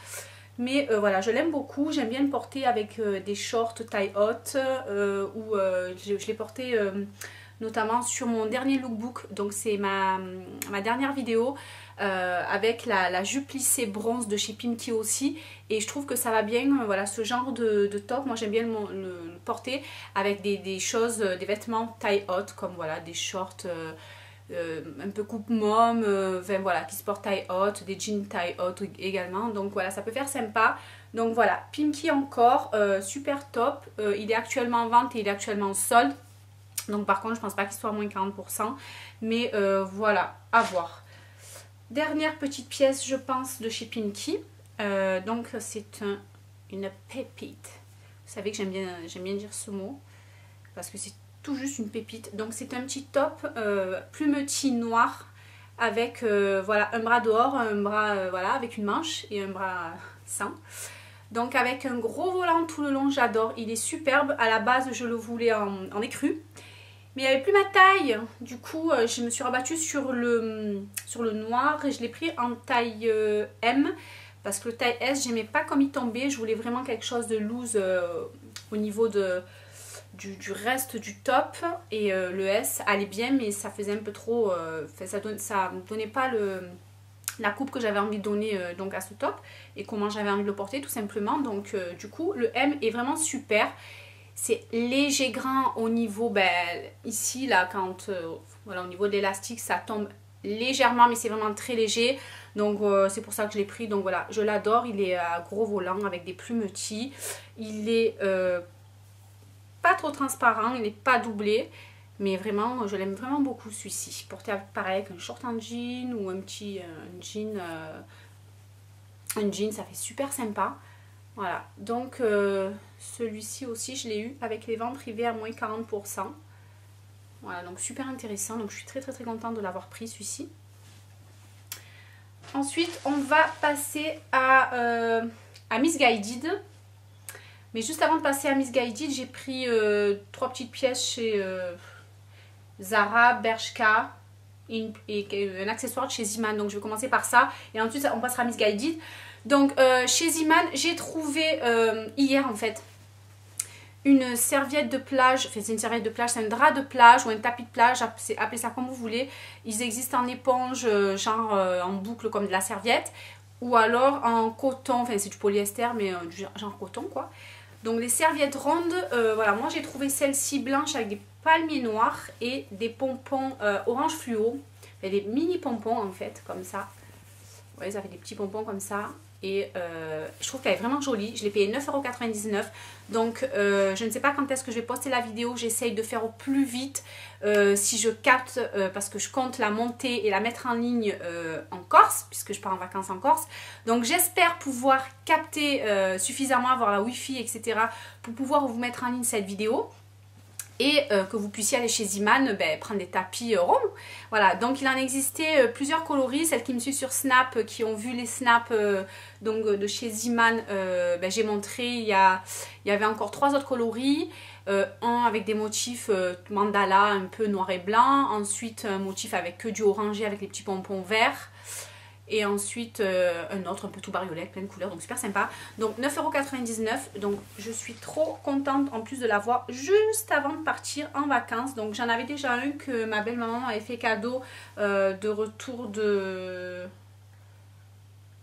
Mais voilà, je l'aime beaucoup, j'aime bien le porter avec des shorts taille haute ou je l'ai porté notamment sur mon dernier lookbook, donc c'est ma dernière vidéo avec la jupe plissée bronze de chez Pimkie aussi, et je trouve que ça va bien, voilà, ce genre de top, moi j'aime bien le porter avec des choses, des vêtements taille haute, comme voilà, des shorts un peu coupe môme, enfin voilà, qui se portent taille haute, des jeans taille haute également, donc voilà, ça peut faire sympa. Donc voilà, Pimkie encore, super top, il est actuellement en vente et il est actuellement en solde. Donc par contre je pense pas qu'il soit à moins 40%. Mais voilà, à voir. Dernière petite pièce je pense de chez Pimkie. Donc c'est une pépite. Vous savez que j'aime bien dire ce mot. Parce que c'est tout juste une pépite. Donc c'est un petit top plumetis noir. Avec voilà, un bras dehors, un bras voilà, avec une manche et un bras sans. Donc avec un gros volant tout le long, j'adore. Il est superbe. À la base, je le voulais en écru. Mais il n'y avait plus ma taille. Du coup, je me suis rabattue sur le noir et je l'ai pris en taille M. Parce que le taille S, j'aimais pas comme il tombait. Je voulais vraiment quelque chose de loose au niveau du reste du top. Et le S allait bien, mais ça faisait un peu trop... ça ne donnait pas la coupe que j'avais envie de donner donc à ce top. Et comment j'avais envie de le porter, tout simplement. Donc, du coup, le M est vraiment super. C'est léger grain au niveau, ici, là, quand... voilà, au niveau de l'élastique, ça tombe légèrement, mais c'est vraiment très léger. Donc c'est pour ça que je l'ai pris. Donc voilà, je l'adore. Il est à gros volant avec des plumetis. Il est pas trop transparent, il n'est pas doublé. Mais vraiment, je l'aime vraiment beaucoup celui-ci. Porté pareil avec un short en jean ou un petit jean. Un jean, ça fait super sympa. Voilà, donc celui-ci aussi, je l'ai eu avec les ventes privées à moins 40%. Voilà, donc super intéressant. Donc je suis très contente de l'avoir pris celui-ci. Ensuite, on va passer à Missguided. Mais juste avant de passer à Missguided, j'ai pris 3 petites pièces chez Zara, Bershka et un accessoire de chez Zeeman. Donc je vais commencer par ça et ensuite on passera à Missguided. Donc chez Zeeman, j'ai trouvé hier en fait une serviette de plage, enfin c'est une serviette de plage, c'est un drap de plage ou un tapis de plage, appelez ça comme vous voulez. Ils existent en éponge, genre en boucle comme de la serviette, ou alors en coton, enfin c'est du polyester mais du genre coton quoi. Donc les serviettes rondes, voilà, moi j'ai trouvé celle-ci blanche avec des palmiers noirs et des pompons orange fluo, enfin, des mini pompons en fait, comme ça. Vous voyez, ça fait des petits pompons comme ça. Et je trouve qu'elle est vraiment jolie. Je l'ai payée 9,99 €. Donc je ne sais pas quand est-ce que je vais poster la vidéo. J'essaye de faire au plus vite si je capte parce que je compte la monter et la mettre en ligne en Corse, puisque je pars en vacances en Corse. Donc j'espère pouvoir capter suffisamment, avoir la wifi, etc. pour pouvoir vous mettre en ligne cette vidéo. Et que vous puissiez aller chez Zeeman, prendre des tapis ronds. Voilà, donc il en existait plusieurs coloris. Celles qui me suivent sur Snap, qui ont vu les snaps donc, de chez Zeeman, j'ai montré, il y avait encore 3 autres coloris. Un avec des motifs mandala un peu noir et blanc. Ensuite un motif avec que du orangé avec les petits pompons verts. Et ensuite un autre un peu tout bariolé, plein de couleurs, donc super sympa. Donc 9,99 €, donc je suis trop contente en plus de l'avoir juste avant de partir en vacances. Donc j'en avais déjà un que ma belle maman avait fait cadeau de retour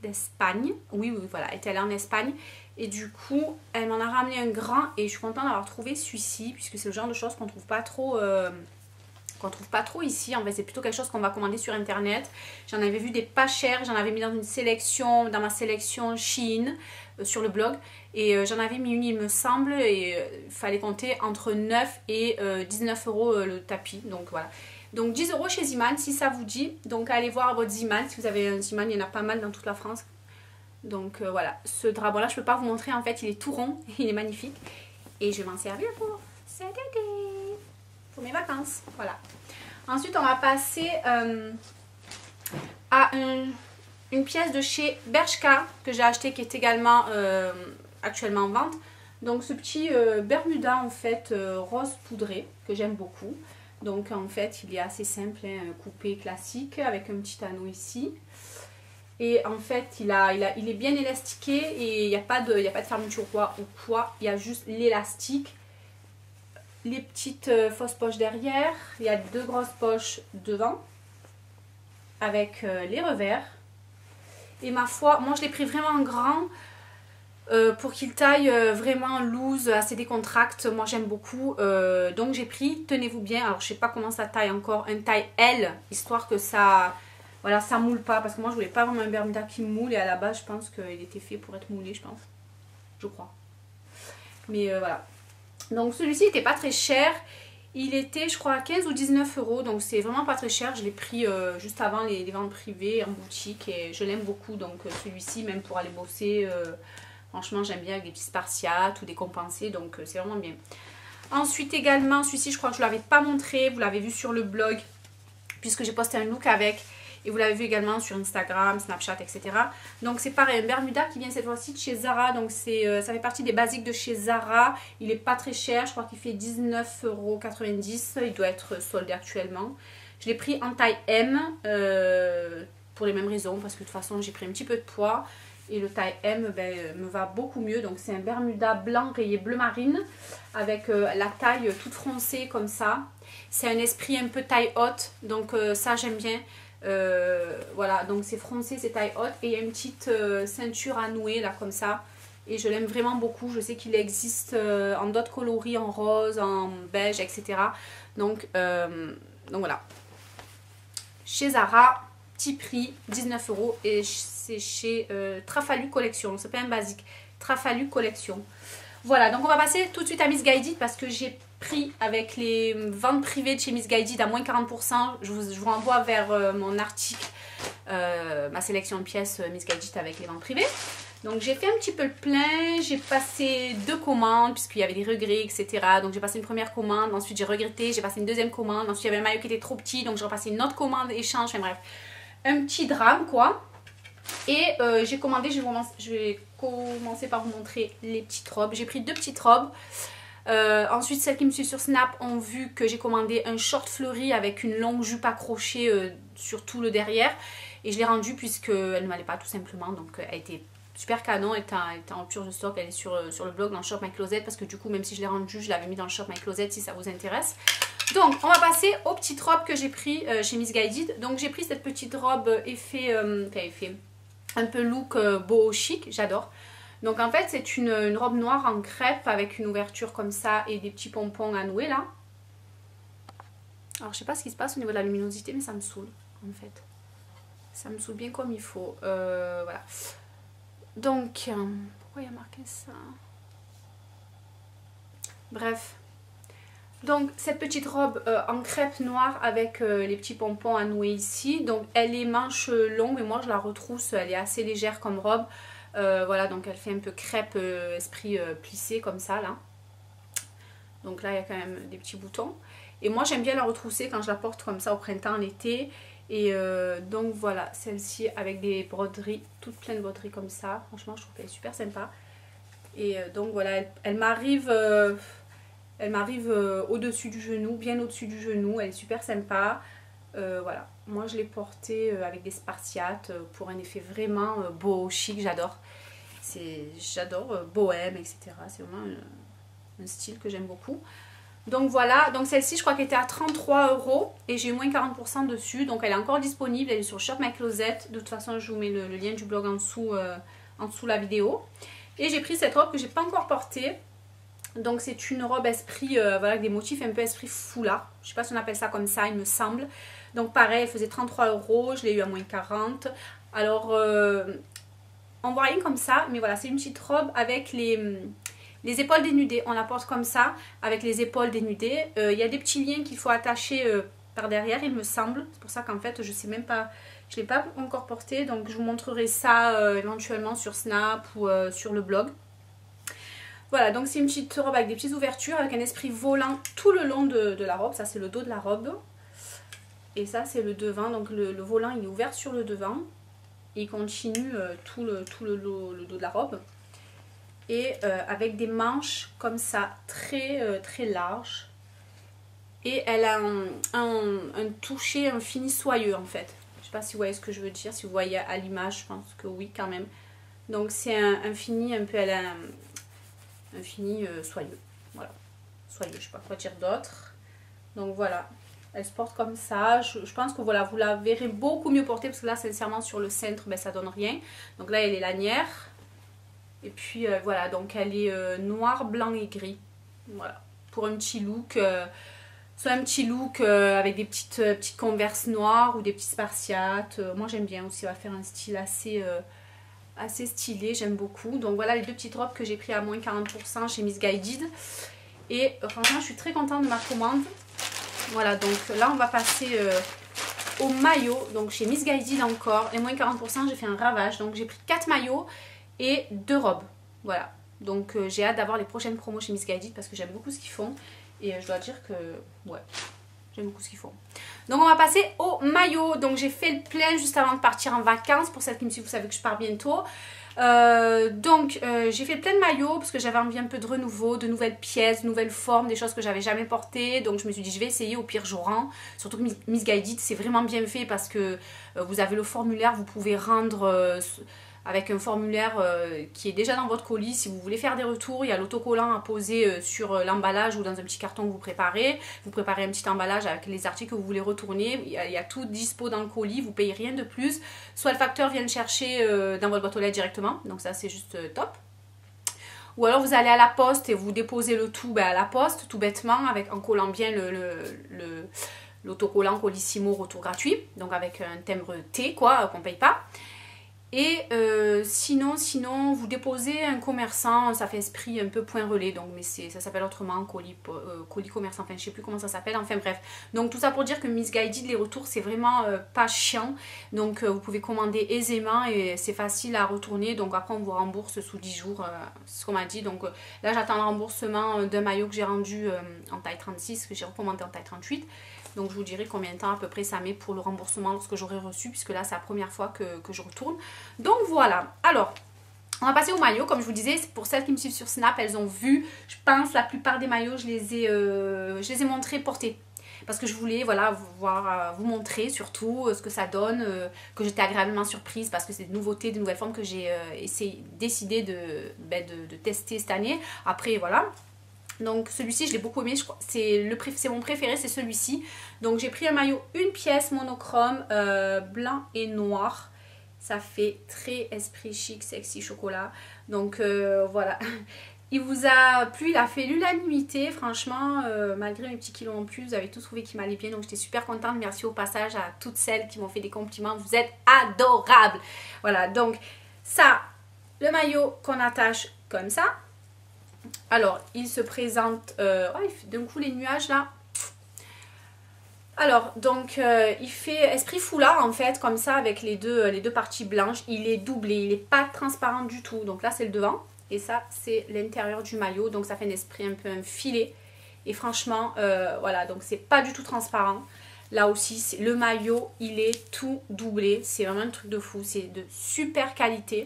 d'Espagne. Oui, voilà, elle était allée en Espagne. Et du coup, elle m'en a ramené un grand et je suis contente d'avoir trouvé celui-ci, puisque c'est le genre de choses qu'on trouve pas trop... ici, en fait c'est plutôt quelque chose qu'on va commander sur internet. J'en avais vu des pas chers, j'en avais mis dans ma sélection Shein sur le blog et j'en avais mis une il me semble et il fallait compter entre 9 et 19 € le tapis, donc voilà. Donc 10 € chez Zeeman si ça vous dit, donc allez voir votre Zeeman, si vous avez un Zeeman, il y en a pas mal dans toute la France. Donc voilà, ce drap là je peux pas vous montrer en fait, il est tout rond, il est magnifique et je vais m'en servir pour cet été, pour mes vacances, voilà. Ensuite, on va passer à une pièce de chez Bershka que j'ai acheté qui est également actuellement en vente. Donc, ce petit Bermuda en fait rose poudré que j'aime beaucoup. Donc, en fait, il est assez simple, hein, coupé classique avec un petit anneau ici. Et en fait, il est bien élastiqué et il n'y a pas de fermeture ou quoi. Il y a juste l'élastique. Les petites fausses poches derrière, il y a 2 grosses poches devant avec les revers. Et ma foi, moi je l'ai pris vraiment grand pour qu'il taille vraiment loose, assez décontracte. Moi j'aime beaucoup, donc j'ai pris, tenez-vous bien, alors je sais pas comment ça taille encore, un taille L, histoire que ça, voilà, ça moule pas. Parce que moi je voulais pas vraiment un Bermuda qui moule et à la base je pense qu'il était fait pour être moulé, je crois. Mais voilà. Donc celui-ci n'était pas très cher, il était je crois à 15 ou 19 €, donc c'est vraiment pas très cher. Je l'ai pris juste avant les ventes privées en boutique et je l'aime beaucoup. Donc celui-ci, même pour aller bosser, franchement j'aime bien avec des petits spartiates ou des compensés, donc c'est vraiment bien. Ensuite également celui-ci, je crois que je ne l'avais pas montré, vous l'avez vu sur le blog puisque j'ai posté un look avec. Et vous l'avez vu également sur Instagram, Snapchat, etc. Donc c'est pareil, un Bermuda qui vient cette fois-ci de chez Zara. Donc ça fait partie des basiques de chez Zara. Il est pas très cher, je crois qu'il fait 19,90 €. Il doit être soldé actuellement. Je l'ai pris en taille M pour les mêmes raisons, parce que de toute façon j'ai pris un petit peu de poids. Et le taille M me va beaucoup mieux. Donc c'est un Bermuda blanc rayé bleu marine avec la taille toute froncée comme ça. C'est un esprit un peu taille haute, donc ça j'aime bien. Voilà, donc c'est froncé, c'est taille haute. Et il y a une petite ceinture à nouer là comme ça. Et je l'aime vraiment beaucoup. Je sais qu'il existe en d'autres coloris, en rose, en beige, etc. Donc voilà. Chez Zara, petit prix, 19 €. Et c'est chez Trafalgar Collection. C'est pas un basique. Trafalgar Collection. Voilà, donc on va passer tout de suite à Missguided parce que j'ai pris avec les ventes privées de chez Missguided à moins 40%. Je vous renvoie vers mon article, ma sélection de pièces Missguided avec les ventes privées. Donc j'ai fait un petit peu le plein, j'ai passé 2 commandes puisqu'il y avait des regrets, etc. Donc j'ai passé une première commande, ensuite j'ai regretté, j'ai passé une deuxième commande, ensuite il y avait un maillot qui était trop petit, donc j'ai repassé une autre commande, échange, enfin bref. Un petit drame quoi. Et j'ai commandé, je vais commencer par vous montrer les petites robes. J'ai pris 2 petites robes. Ensuite, celles qui me suivent sur Snap ont vu que j'ai commandé un short fleuri avec une longue jupe accrochée sur tout le derrière. Et je l'ai rendue puisqu'elle ne m'allait pas tout simplement. Donc elle était super canon, elle était en rupture de stock. Elle est sur le blog dans le Shop My Closet. Parce que du coup, même si je l'ai rendue, je l'avais mis dans le Shop My Closet si ça vous intéresse. Donc, on va passer aux petites robes que j'ai pris chez Missguided. Donc, j'ai pris cette petite robe effet un peu look beau chic, j'adore. Donc en fait c'est une robe noire en crêpe avec une ouverture comme ça et des petits pompons à nouer là. Alors je sais pas ce qui se passe au niveau de la luminosité mais ça me saoule en fait. Ça me saoule bien comme il faut. Voilà. Donc pourquoi il y a marqué ça? Bref. Donc cette petite robe en crêpe noire avec les petits pompons à nouer ici. Donc elle est manche longue mais moi je la retrousse, elle est assez légère comme robe. Voilà, donc elle fait un peu crêpe esprit plissé comme ça là. Donc là il y a quand même des petits boutons. Et moi j'aime bien la retrousser quand je la porte comme ça au printemps, l'été. Et donc voilà, celle-ci avec des broderies, toutes pleines de broderies comme ça. Franchement je trouve qu'elle est super sympa. Et donc voilà, elle m'arrive au-dessus du genou, bien au-dessus du genou. Elle est super sympa. Voilà, moi je l'ai portée avec des spartiates pour un effet vraiment beau, chic, j'adore. J'adore bohème, etc. C'est vraiment un style que j'aime beaucoup. Donc voilà, donc celle-ci je crois qu'elle était à 33 € et j'ai eu moins 40% dessus. Donc elle est encore disponible, elle est sur Shop My Closet. De toute façon je vous mets le lien du blog en dessous la vidéo. Et j'ai pris cette robe que j'ai pas encore portée. Donc c'est une robe esprit, voilà, avec des motifs un peu esprit foulard. Je sais pas si on appelle ça comme ça, il me semble. Donc pareil, elle faisait 33 €, je l'ai eu à moins 40. Alors, on voit rien comme ça, mais voilà, c'est une petite robe avec les épaules dénudées. On la porte comme ça, avec les épaules dénudées. Il y a des petits liens qu'il faut attacher par derrière, il me semble. C'est pour ça qu'en fait, je sais même pas, je l'ai pas encore portée. Donc je vous montrerai ça éventuellement sur Snap ou sur le blog. Voilà, donc c'est une petite robe avec des petites ouvertures, avec un esprit volant tout le long de la robe. Ça, c'est le dos de la robe. Et ça, c'est le devant. Donc le volant, il est ouvert sur le devant. Et il continue tout le dos de la robe. Et avec des manches comme ça, très larges. Et elle a un toucher, un fini soyeux en fait. Je ne sais pas si vous voyez ce que je veux dire. Si vous voyez à l'image, je pense que oui quand même. Donc c'est un fini un peu, elle a un fini soyeux. Voilà. Soyeux, je ne sais pas quoi dire d'autre. Donc voilà. Elle se porte comme ça. Je pense que voilà, vous la verrez beaucoup mieux portée. Parce que là, sincèrement, sur le centre, ben, ça donne rien. Donc là, elle est lanière. Et puis voilà, donc elle est noir, blanc et gris. Voilà. Pour un petit look. Soit un petit look avec des petites converses noires ou des petits spartiates. Moi, j'aime bien aussi. On va faire un style assez stylé, j'aime beaucoup. Donc voilà les deux petites robes que j'ai pris à moins 40% chez Missguided. Et franchement je suis très contente de ma commande. Voilà, donc là on va passer au maillot. Donc chez Missguided encore, et moins 40%, j'ai fait un ravage. Donc j'ai pris 4 maillots et 2 robes. Voilà, donc j'ai hâte d'avoir les prochaines promos chez Missguided parce que j'aime beaucoup ce qu'ils font. Et je dois dire que ouais, J'aime beaucoup ce qu'ils font. Donc on va passer au maillot. Donc j'ai fait le plein juste avant de partir en vacances. Pour celles qui me suivent, vous savez que je pars bientôt. J'ai fait plein de maillots parce que j'avais envie un peu de renouveau, de nouvelles pièces, de nouvelles formes, des choses que j'avais jamais portées. Donc je me suis dit je vais essayer, au pire je rends. Surtout que Missguided c'est vraiment bien fait parce que vous avez le formulaire, vous pouvez rendre avec un formulaire qui est déjà dans votre colis. Si vous voulez faire des retours, il y a l'autocollant à poser sur l'emballage ou dans un petit carton que vous préparez. Vous préparez un petit emballage avec les articles que vous voulez retourner. Il y a tout dispo dans le colis, vous payez rien de plus. Soit le facteur vient le chercher dans votre boîte aux lettres directement, donc ça c'est juste top. Ou alors vous allez à la poste et vous déposez le tout à la poste, tout bêtement, en collant bien l'autocollant Colissimo retour gratuit, donc avec un timbre T quoi, qu'on paye pas. Et sinon, vous déposez un commerçant, ça fait esprit un peu point relais, donc mais ça s'appelle autrement, colis commerçant, enfin je sais plus comment ça s'appelle, enfin bref. Donc tout ça pour dire que Missguided, les retours c'est vraiment pas chiant, donc vous pouvez commander aisément et c'est facile à retourner, donc après on vous rembourse sous 10 jours, c'est ce qu'on m'a dit. Donc là j'attends le remboursement d'un maillot que j'ai rendu en taille 36, que j'ai recommandé en taille 38. Donc je vous dirai combien de temps à peu près ça met pour le remboursement lorsque j'aurai reçu, puisque là c'est la première fois que je retourne. Donc voilà, alors on va passer au maillot. Comme je vous disais, pour celles qui me suivent sur Snap, elles ont vu, je pense la plupart des maillots je les ai montrés portés. Parce que je voulais voilà, vous montrer surtout ce que ça donne, que j'étais agréablement surprise parce que c'est des nouveautés, des nouvelles formes que j'ai décidé de tester cette année. Après voilà. Donc celui-ci je l'ai beaucoup aimé, c'est mon préféré, c'est celui-ci. Donc j'ai pris un maillot une pièce monochrome blanc et noir. Ça fait très esprit chic, sexy, chocolat. Donc voilà, il vous a plu, il a fait l'unanimité. Franchement, malgré mes petits kilos en plus, vous avez tous trouvé qu'il m'allait bien. Donc j'étais super contente, merci au passage à toutes celles qui m'ont fait des compliments. Vous êtes adorables. Voilà, donc ça, le maillot qu'on attache comme ça. Alors, il se présente... d'un coup, les nuages, là. Alors, donc, il fait esprit foulard, en fait, comme ça, avec les deux parties blanches. Il est doublé, il n'est pas transparent du tout. Donc là, c'est le devant. Et ça, c'est l'intérieur du maillot. Donc, ça fait un esprit un peu un filet. Et franchement, voilà, donc c'est pas du tout transparent. Là aussi, le maillot, il est tout doublé. C'est vraiment un truc de fou. C'est de super qualité.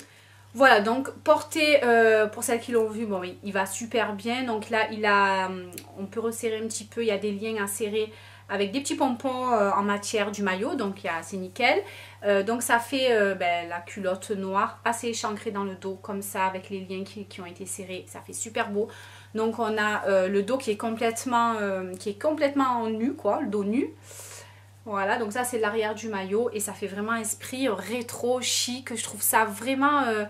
Voilà, donc porté, pour celles qui l'ont vu, bon, il va super bien. Donc là, on peut resserrer un petit peu, il y a des liens à serrer avec des petits pompons en matière du maillot. Donc c'est nickel. Donc ça fait la culotte noire assez échancrée dans le dos, comme ça, avec les liens qui ont été serrés. Ça fait super beau. Donc on a le dos qui est complètement en nu, quoi, le dos nu. Voilà, donc ça c'est l'arrière du maillot et ça fait vraiment esprit rétro, chic. Je trouve ça vraiment un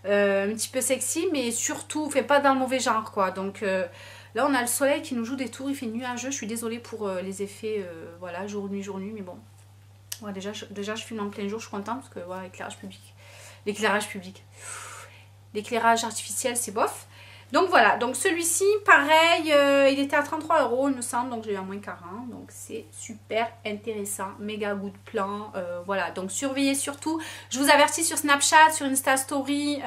petit peu sexy, mais surtout, fait pas dans le mauvais genre quoi. Donc là on a le soleil qui nous joue des tours, il fait nuageux. Je suis désolée pour les effets, voilà, jour-nuit, mais bon. Ouais, déjà je filme en plein jour, je suis contente parce que voilà, l'éclairage artificiel c'est bof. Donc voilà, donc celui-ci, pareil, il était à 33 € il me semble, donc j'ai eu à moins 40, donc c'est super intéressant, méga good plan, voilà, donc surveillez surtout, je vous avertis sur Snapchat, sur Insta Story,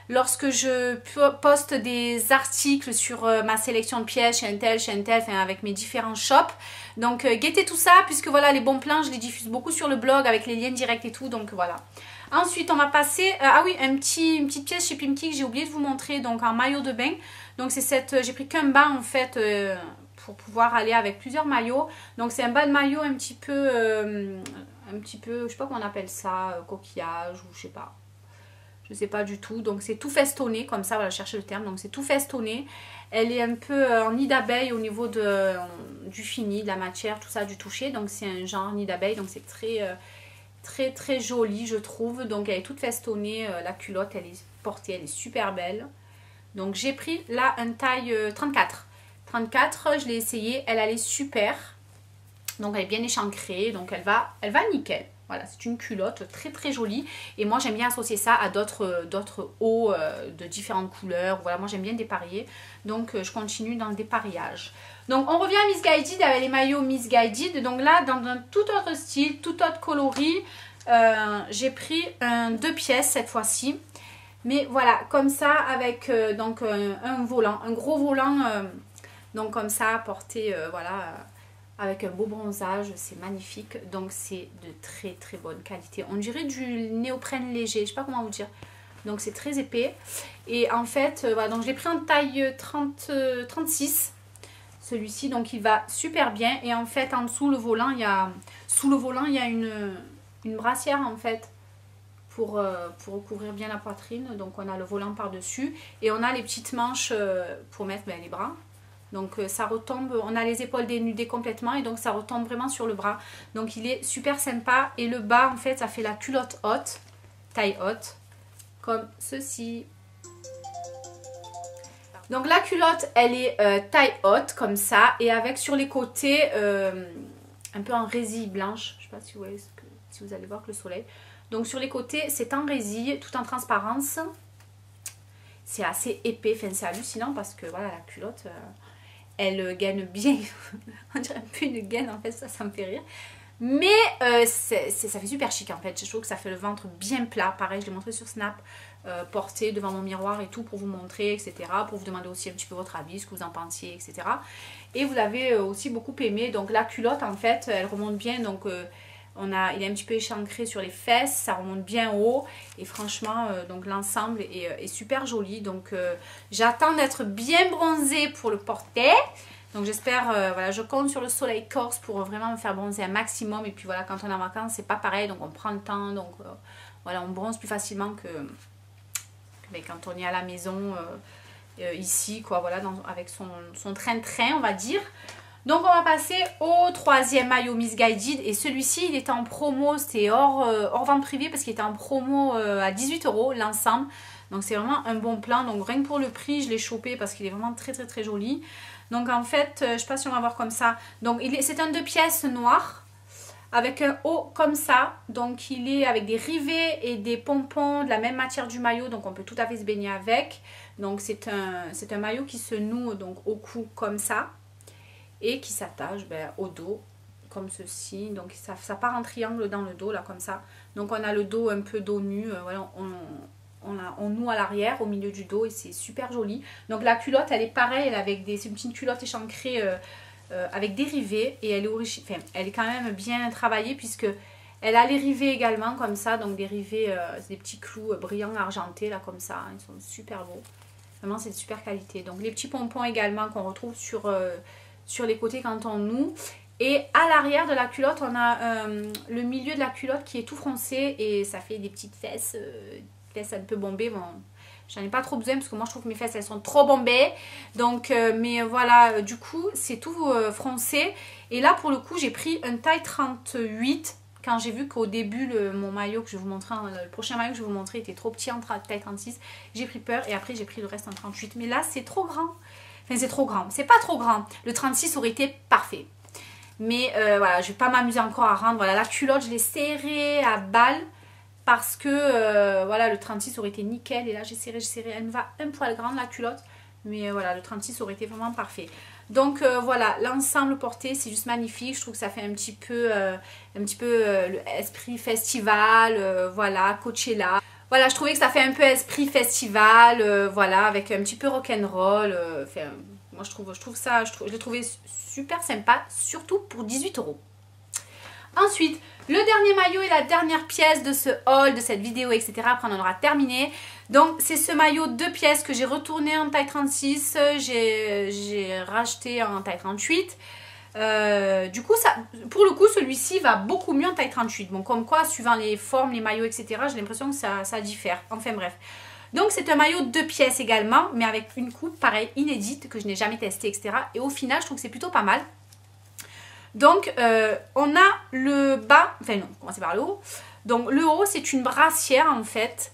lorsque je poste des articles sur ma sélection de pièces chez Intel, enfin avec mes différents shops, donc guettez tout ça, puisque voilà, les bons plans, je les diffuse beaucoup sur le blog avec les liens directs et tout, donc voilà. Ensuite, on va passer... ah oui, une petite pièce chez Pimki que j'ai oublié de vous montrer. Donc, en maillot de bain. Donc, c'est cette... J'ai pris qu'un bas, en fait, pour pouvoir aller avec plusieurs maillots. Donc, c'est un bas de maillot un petit peu... je sais pas comment on appelle ça. Coquillage ou je sais pas. Je sais pas du tout. Donc, c'est tout festonné. Comme ça, voilà, je cherchais le terme. Donc, c'est tout festonné. Elle est un peu en nid d'abeille au niveau du fini, de la matière, tout ça, du toucher. Donc, c'est un genre nid d'abeille. Donc, c'est très très jolie je trouve, donc elle est toute festonnée, la culotte elle est portée, elle est super belle. Donc j'ai pris là une taille 34, je l'ai essayée, elle allait super, donc elle est bien échancrée, donc elle va nickel. Voilà, c'est une culotte très très jolie et moi j'aime bien associer ça à d'autres hauts de différentes couleurs. Voilà, moi j'aime bien dépareiller, donc je continue dans le dépareillage. Donc on revient à Missguided avec les maillots Missguided. Donc là dans un tout autre style, tout autre coloris, j'ai pris 2 pièces cette fois-ci. Mais voilà, comme ça avec un volant, un gros volant, donc comme ça porté voilà avec un beau bronzage, c'est magnifique. Donc c'est de très très bonne qualité. On dirait du néoprène léger, je sais pas comment vous dire. Donc c'est très épais. Et en fait, voilà, donc je l'ai pris en taille 36. Celui-ci, donc il va super bien. Et en fait, en dessous le volant, il y a une brassière en fait pour recouvrir bien la poitrine. Donc on a le volant par-dessus. Et on a les petites manches pour mettre les bras. Donc ça retombe, on a les épaules dénudées complètement et donc ça retombe vraiment sur le bras. Donc il est super sympa. Et le bas, en fait, ça fait la culotte haute, taille haute, comme ceci. Donc la culotte, elle est taille haute comme ça et avec sur les côtés un peu en résille blanche. Je ne sais pas si vous voyez si vous allez voir que le soleil. Donc sur les côtés, c'est en résille, tout en transparence. C'est assez épais, enfin c'est hallucinant parce que voilà, la culotte, elle gaine bien. On dirait un peu une gaine en fait, ça me fait rire. Mais ça fait super chic en fait. Je trouve que ça fait le ventre bien plat. Pareil, je l'ai montré sur Snap. Porté devant mon miroir et tout pour vous montrer, etc. Pour vous demander aussi un petit peu votre avis, ce que vous en pensiez, etc. Et vous l'avez aussi beaucoup aimé. Donc la culotte, en fait, elle remonte bien. Donc il est un petit peu échancré sur les fesses. Ça remonte bien haut. Et franchement, donc l'ensemble est super joli. Donc j'attends d'être bien bronzée pour le porter. Donc j'espère, voilà, je compte sur le soleil corse pour vraiment me faire bronzer un maximum. Et puis voilà, quand on est en vacances, c'est pas pareil. Donc on prend le temps. Donc voilà, on bronze plus facilement que quand on est à la maison ici, quoi, voilà, avec son train-train, on va dire. Donc on va passer au troisième maillot Missguided. Et celui-ci, il était en promo, c'était hors vente privée parce qu'il était en promo à 18 € l'ensemble. Donc c'est vraiment un bon plan. Donc rien que pour le prix, je l'ai chopé parce qu'il est vraiment très très très joli. Donc en fait, je sais pas si on va voir comme ça. Donc c'est un 2 pièces noir avec un haut comme ça. Donc il est avec des rivets et des pompons de la même matière du maillot. Donc on peut tout à fait se baigner avec. Donc c'est un maillot qui se noue donc au cou comme ça. Et qui s'attache au dos comme ceci. Donc ça part en triangle dans le dos là comme ça. Donc on a le dos un peu dos nu. Voilà, on noue à l'arrière au milieu du dos et c'est super joli. Donc la culotte elle est pareille, c'est une petite culotte échancrée avec des rivets et elle est quand même bien travaillée puisque elle a les rivets également comme ça. Donc des rivets, des petits clous brillants argentés là comme ça. Ils sont super beaux. Vraiment c'est de super qualité. Donc les petits pompons également qu'on retrouve sur les côtés quand on noue. Et à l'arrière de la culotte on a le milieu de la culotte qui est tout froncé et ça fait des petites fesses un peu bombées. Bon, j'en ai pas trop besoin parce que moi je trouve que mes fesses elles sont trop bombées. Donc mais voilà, du coup c'est tout froncé. Et là pour le coup j'ai pris une taille 38 quand j'ai vu qu'au début mon maillot que je vais vous montrer, le prochain maillot que je vais vous montrer était trop petit en taille 36. J'ai pris peur et après j'ai pris le reste en 38. Mais là c'est trop grand. Enfin c'est trop grand, c'est pas trop grand. Le 36 aurait été parfait. Mais voilà, je vais pas m'amuser encore à rendre. Voilà, la culotte je l'ai serrée à balle. Parce que voilà, le 36 aurait été nickel. Et là j'ai serré. Elle me va un poil grande la culotte. Mais voilà, le 36 aurait été vraiment parfait. Donc voilà, l'ensemble porté c'est juste magnifique. Je trouve que ça fait un petit peu l'esprit festival. Voilà, Coachella. Voilà, je trouvais que ça fait un peu esprit festival. Voilà, avec un petit peu rock'n'roll. Moi je l'ai trouvé super sympa. Surtout pour 18 €. Ensuite, le dernier maillot et la dernière pièce de ce haul, de cette vidéo, etc. Après, on aura terminé. Donc, c'est ce maillot 2 pièces que j'ai retourné en taille 36. J'ai racheté en taille 38. Du coup, pour le coup, celui-ci va beaucoup mieux en taille 38. Bon, comme quoi, suivant les formes, les maillots, etc., j'ai l'impression que ça diffère. Enfin, bref. Donc, c'est un maillot 2 pièces également, mais avec une coupe, pareil, inédite, que je n'ai jamais testée, etc. Et au final, je trouve que c'est plutôt pas mal. Donc, on a le bas, enfin non, on va commencer par le haut. Donc, le haut, c'est une brassière en fait.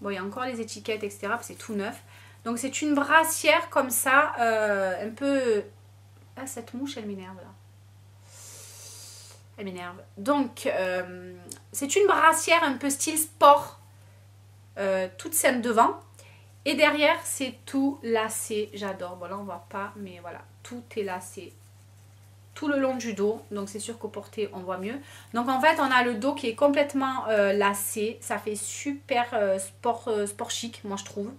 Bon, il y a encore les étiquettes, etc. C'est tout neuf. Donc, c'est une brassière comme ça, un peu... Ah, cette mouche, elle m'énerve là. Elle m'énerve. Donc, c'est une brassière un peu style sport, toute saine devant. Et derrière, c'est tout lacé. J'adore. Bon, là, on voit pas, mais voilà, tout est lacé. Tout le long du dos, donc c'est sûr qu'au porté on voit mieux. Donc en fait on a le dos qui est complètement lacé, ça fait super sport chic moi je trouve.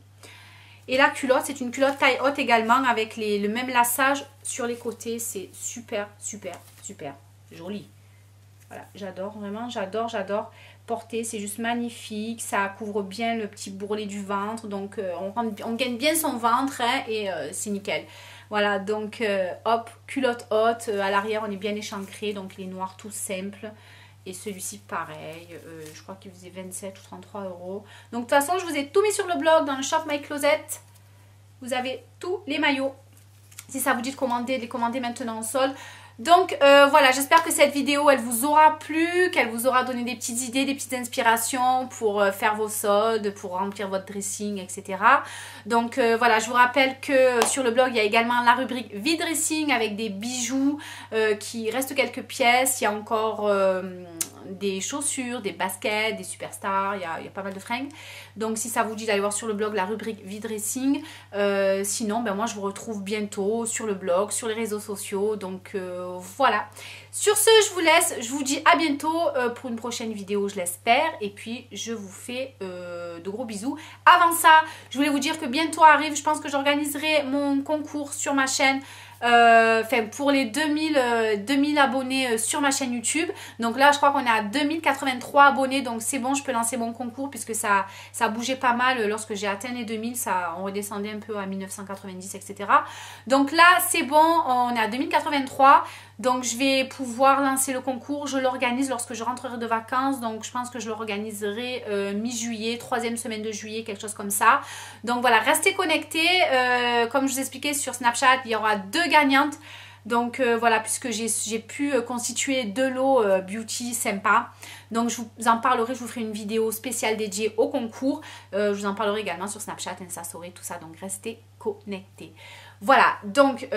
Et la culotte, c'est une culotte taille haute également avec le même lassage sur les côtés. C'est super, super, super joli. Voilà, j'adore, vraiment, j'adore porter. C'est juste magnifique. Ça couvre bien le petit bourrelet du ventre. Donc, on gagne bien son ventre hein, et c'est nickel. Voilà, donc hop, culotte haute. À l'arrière, on est bien échancré. Donc, les noirs tout simples. Et celui-ci, pareil. Je crois qu'il faisait 27 ou 33 €. Donc, de toute façon, je vous ai tout mis sur le blog, dans le shop My Closet. Vous avez tous les maillots. Si ça vous dit de les commander maintenant en solde. Donc voilà, j'espère que cette vidéo elle vous aura plu, qu'elle vous aura donné des petites idées, des petites inspirations pour faire vos soldes, pour remplir votre dressing, etc. Donc voilà, je vous rappelle que sur le blog il y a également la rubrique V-Dressing avec des bijoux, qui reste quelques pièces, il y a encore des chaussures, des baskets, des superstars, il y a pas mal de fringues. Donc si ça vous dit d'aller voir sur le blog la rubrique V-Dressing, sinon ben moi je vous retrouve bientôt sur le blog, sur les réseaux sociaux, donc voilà. Sur ce, je vous laisse, je vous dis à bientôt pour une prochaine vidéo, je l'espère, et puis je vous fais de gros bisous. Avant ça, je voulais vous dire que bientôt arrive, je pense que j'organiserai mon concours sur ma chaîne, pour les 2000 abonnés sur ma chaîne YouTube. Donc là je crois qu'on est à 2083 abonnés, donc c'est bon, je peux lancer mon concours puisque ça bougeait pas mal lorsque j'ai atteint les 2000, on redescendait un peu à 1990, etc. Donc là c'est bon, on est à 2083, donc je vais pouvoir lancer le concours. Je l'organise lorsque je rentrerai de vacances, donc je pense que je l'organiserai mi-juillet, 3e semaine de juillet, quelque chose comme ça. Donc voilà, restez connectés. Comme je vous expliquais sur Snapchat, il y aura 2 gagnantes. Donc voilà, puisque j'ai pu constituer 2 lots beauty sympa. Donc je vous en parlerai, je vous ferai une vidéo spéciale dédiée au concours. Je vous en parlerai également sur Snapchat, Insta Story, tout ça. Donc restez connectés. Voilà, donc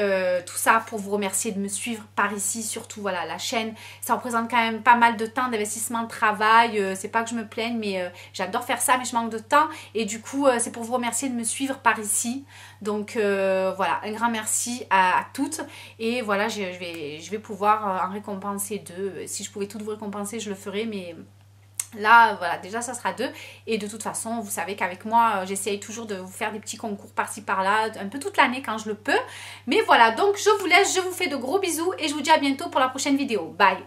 tout ça pour vous remercier de me suivre par ici, surtout voilà, la chaîne, ça représente quand même pas mal de temps, d'investissement, de travail, c'est pas que je me plaigne, mais j'adore faire ça, mais je manque de temps, et du coup c'est pour vous remercier de me suivre par ici. Donc voilà, un grand merci à toutes, et voilà, je vais pouvoir en récompenser 2, si je pouvais toutes vous récompenser je le ferais, mais là, voilà, déjà ça sera 2. Et de toute façon, vous savez qu'avec moi, j'essaye toujours de vous faire des petits concours par-ci par-là, un peu toute l'année quand je le peux. Mais voilà, donc je vous laisse, je vous fais de gros bisous et je vous dis à bientôt pour la prochaine vidéo. Bye!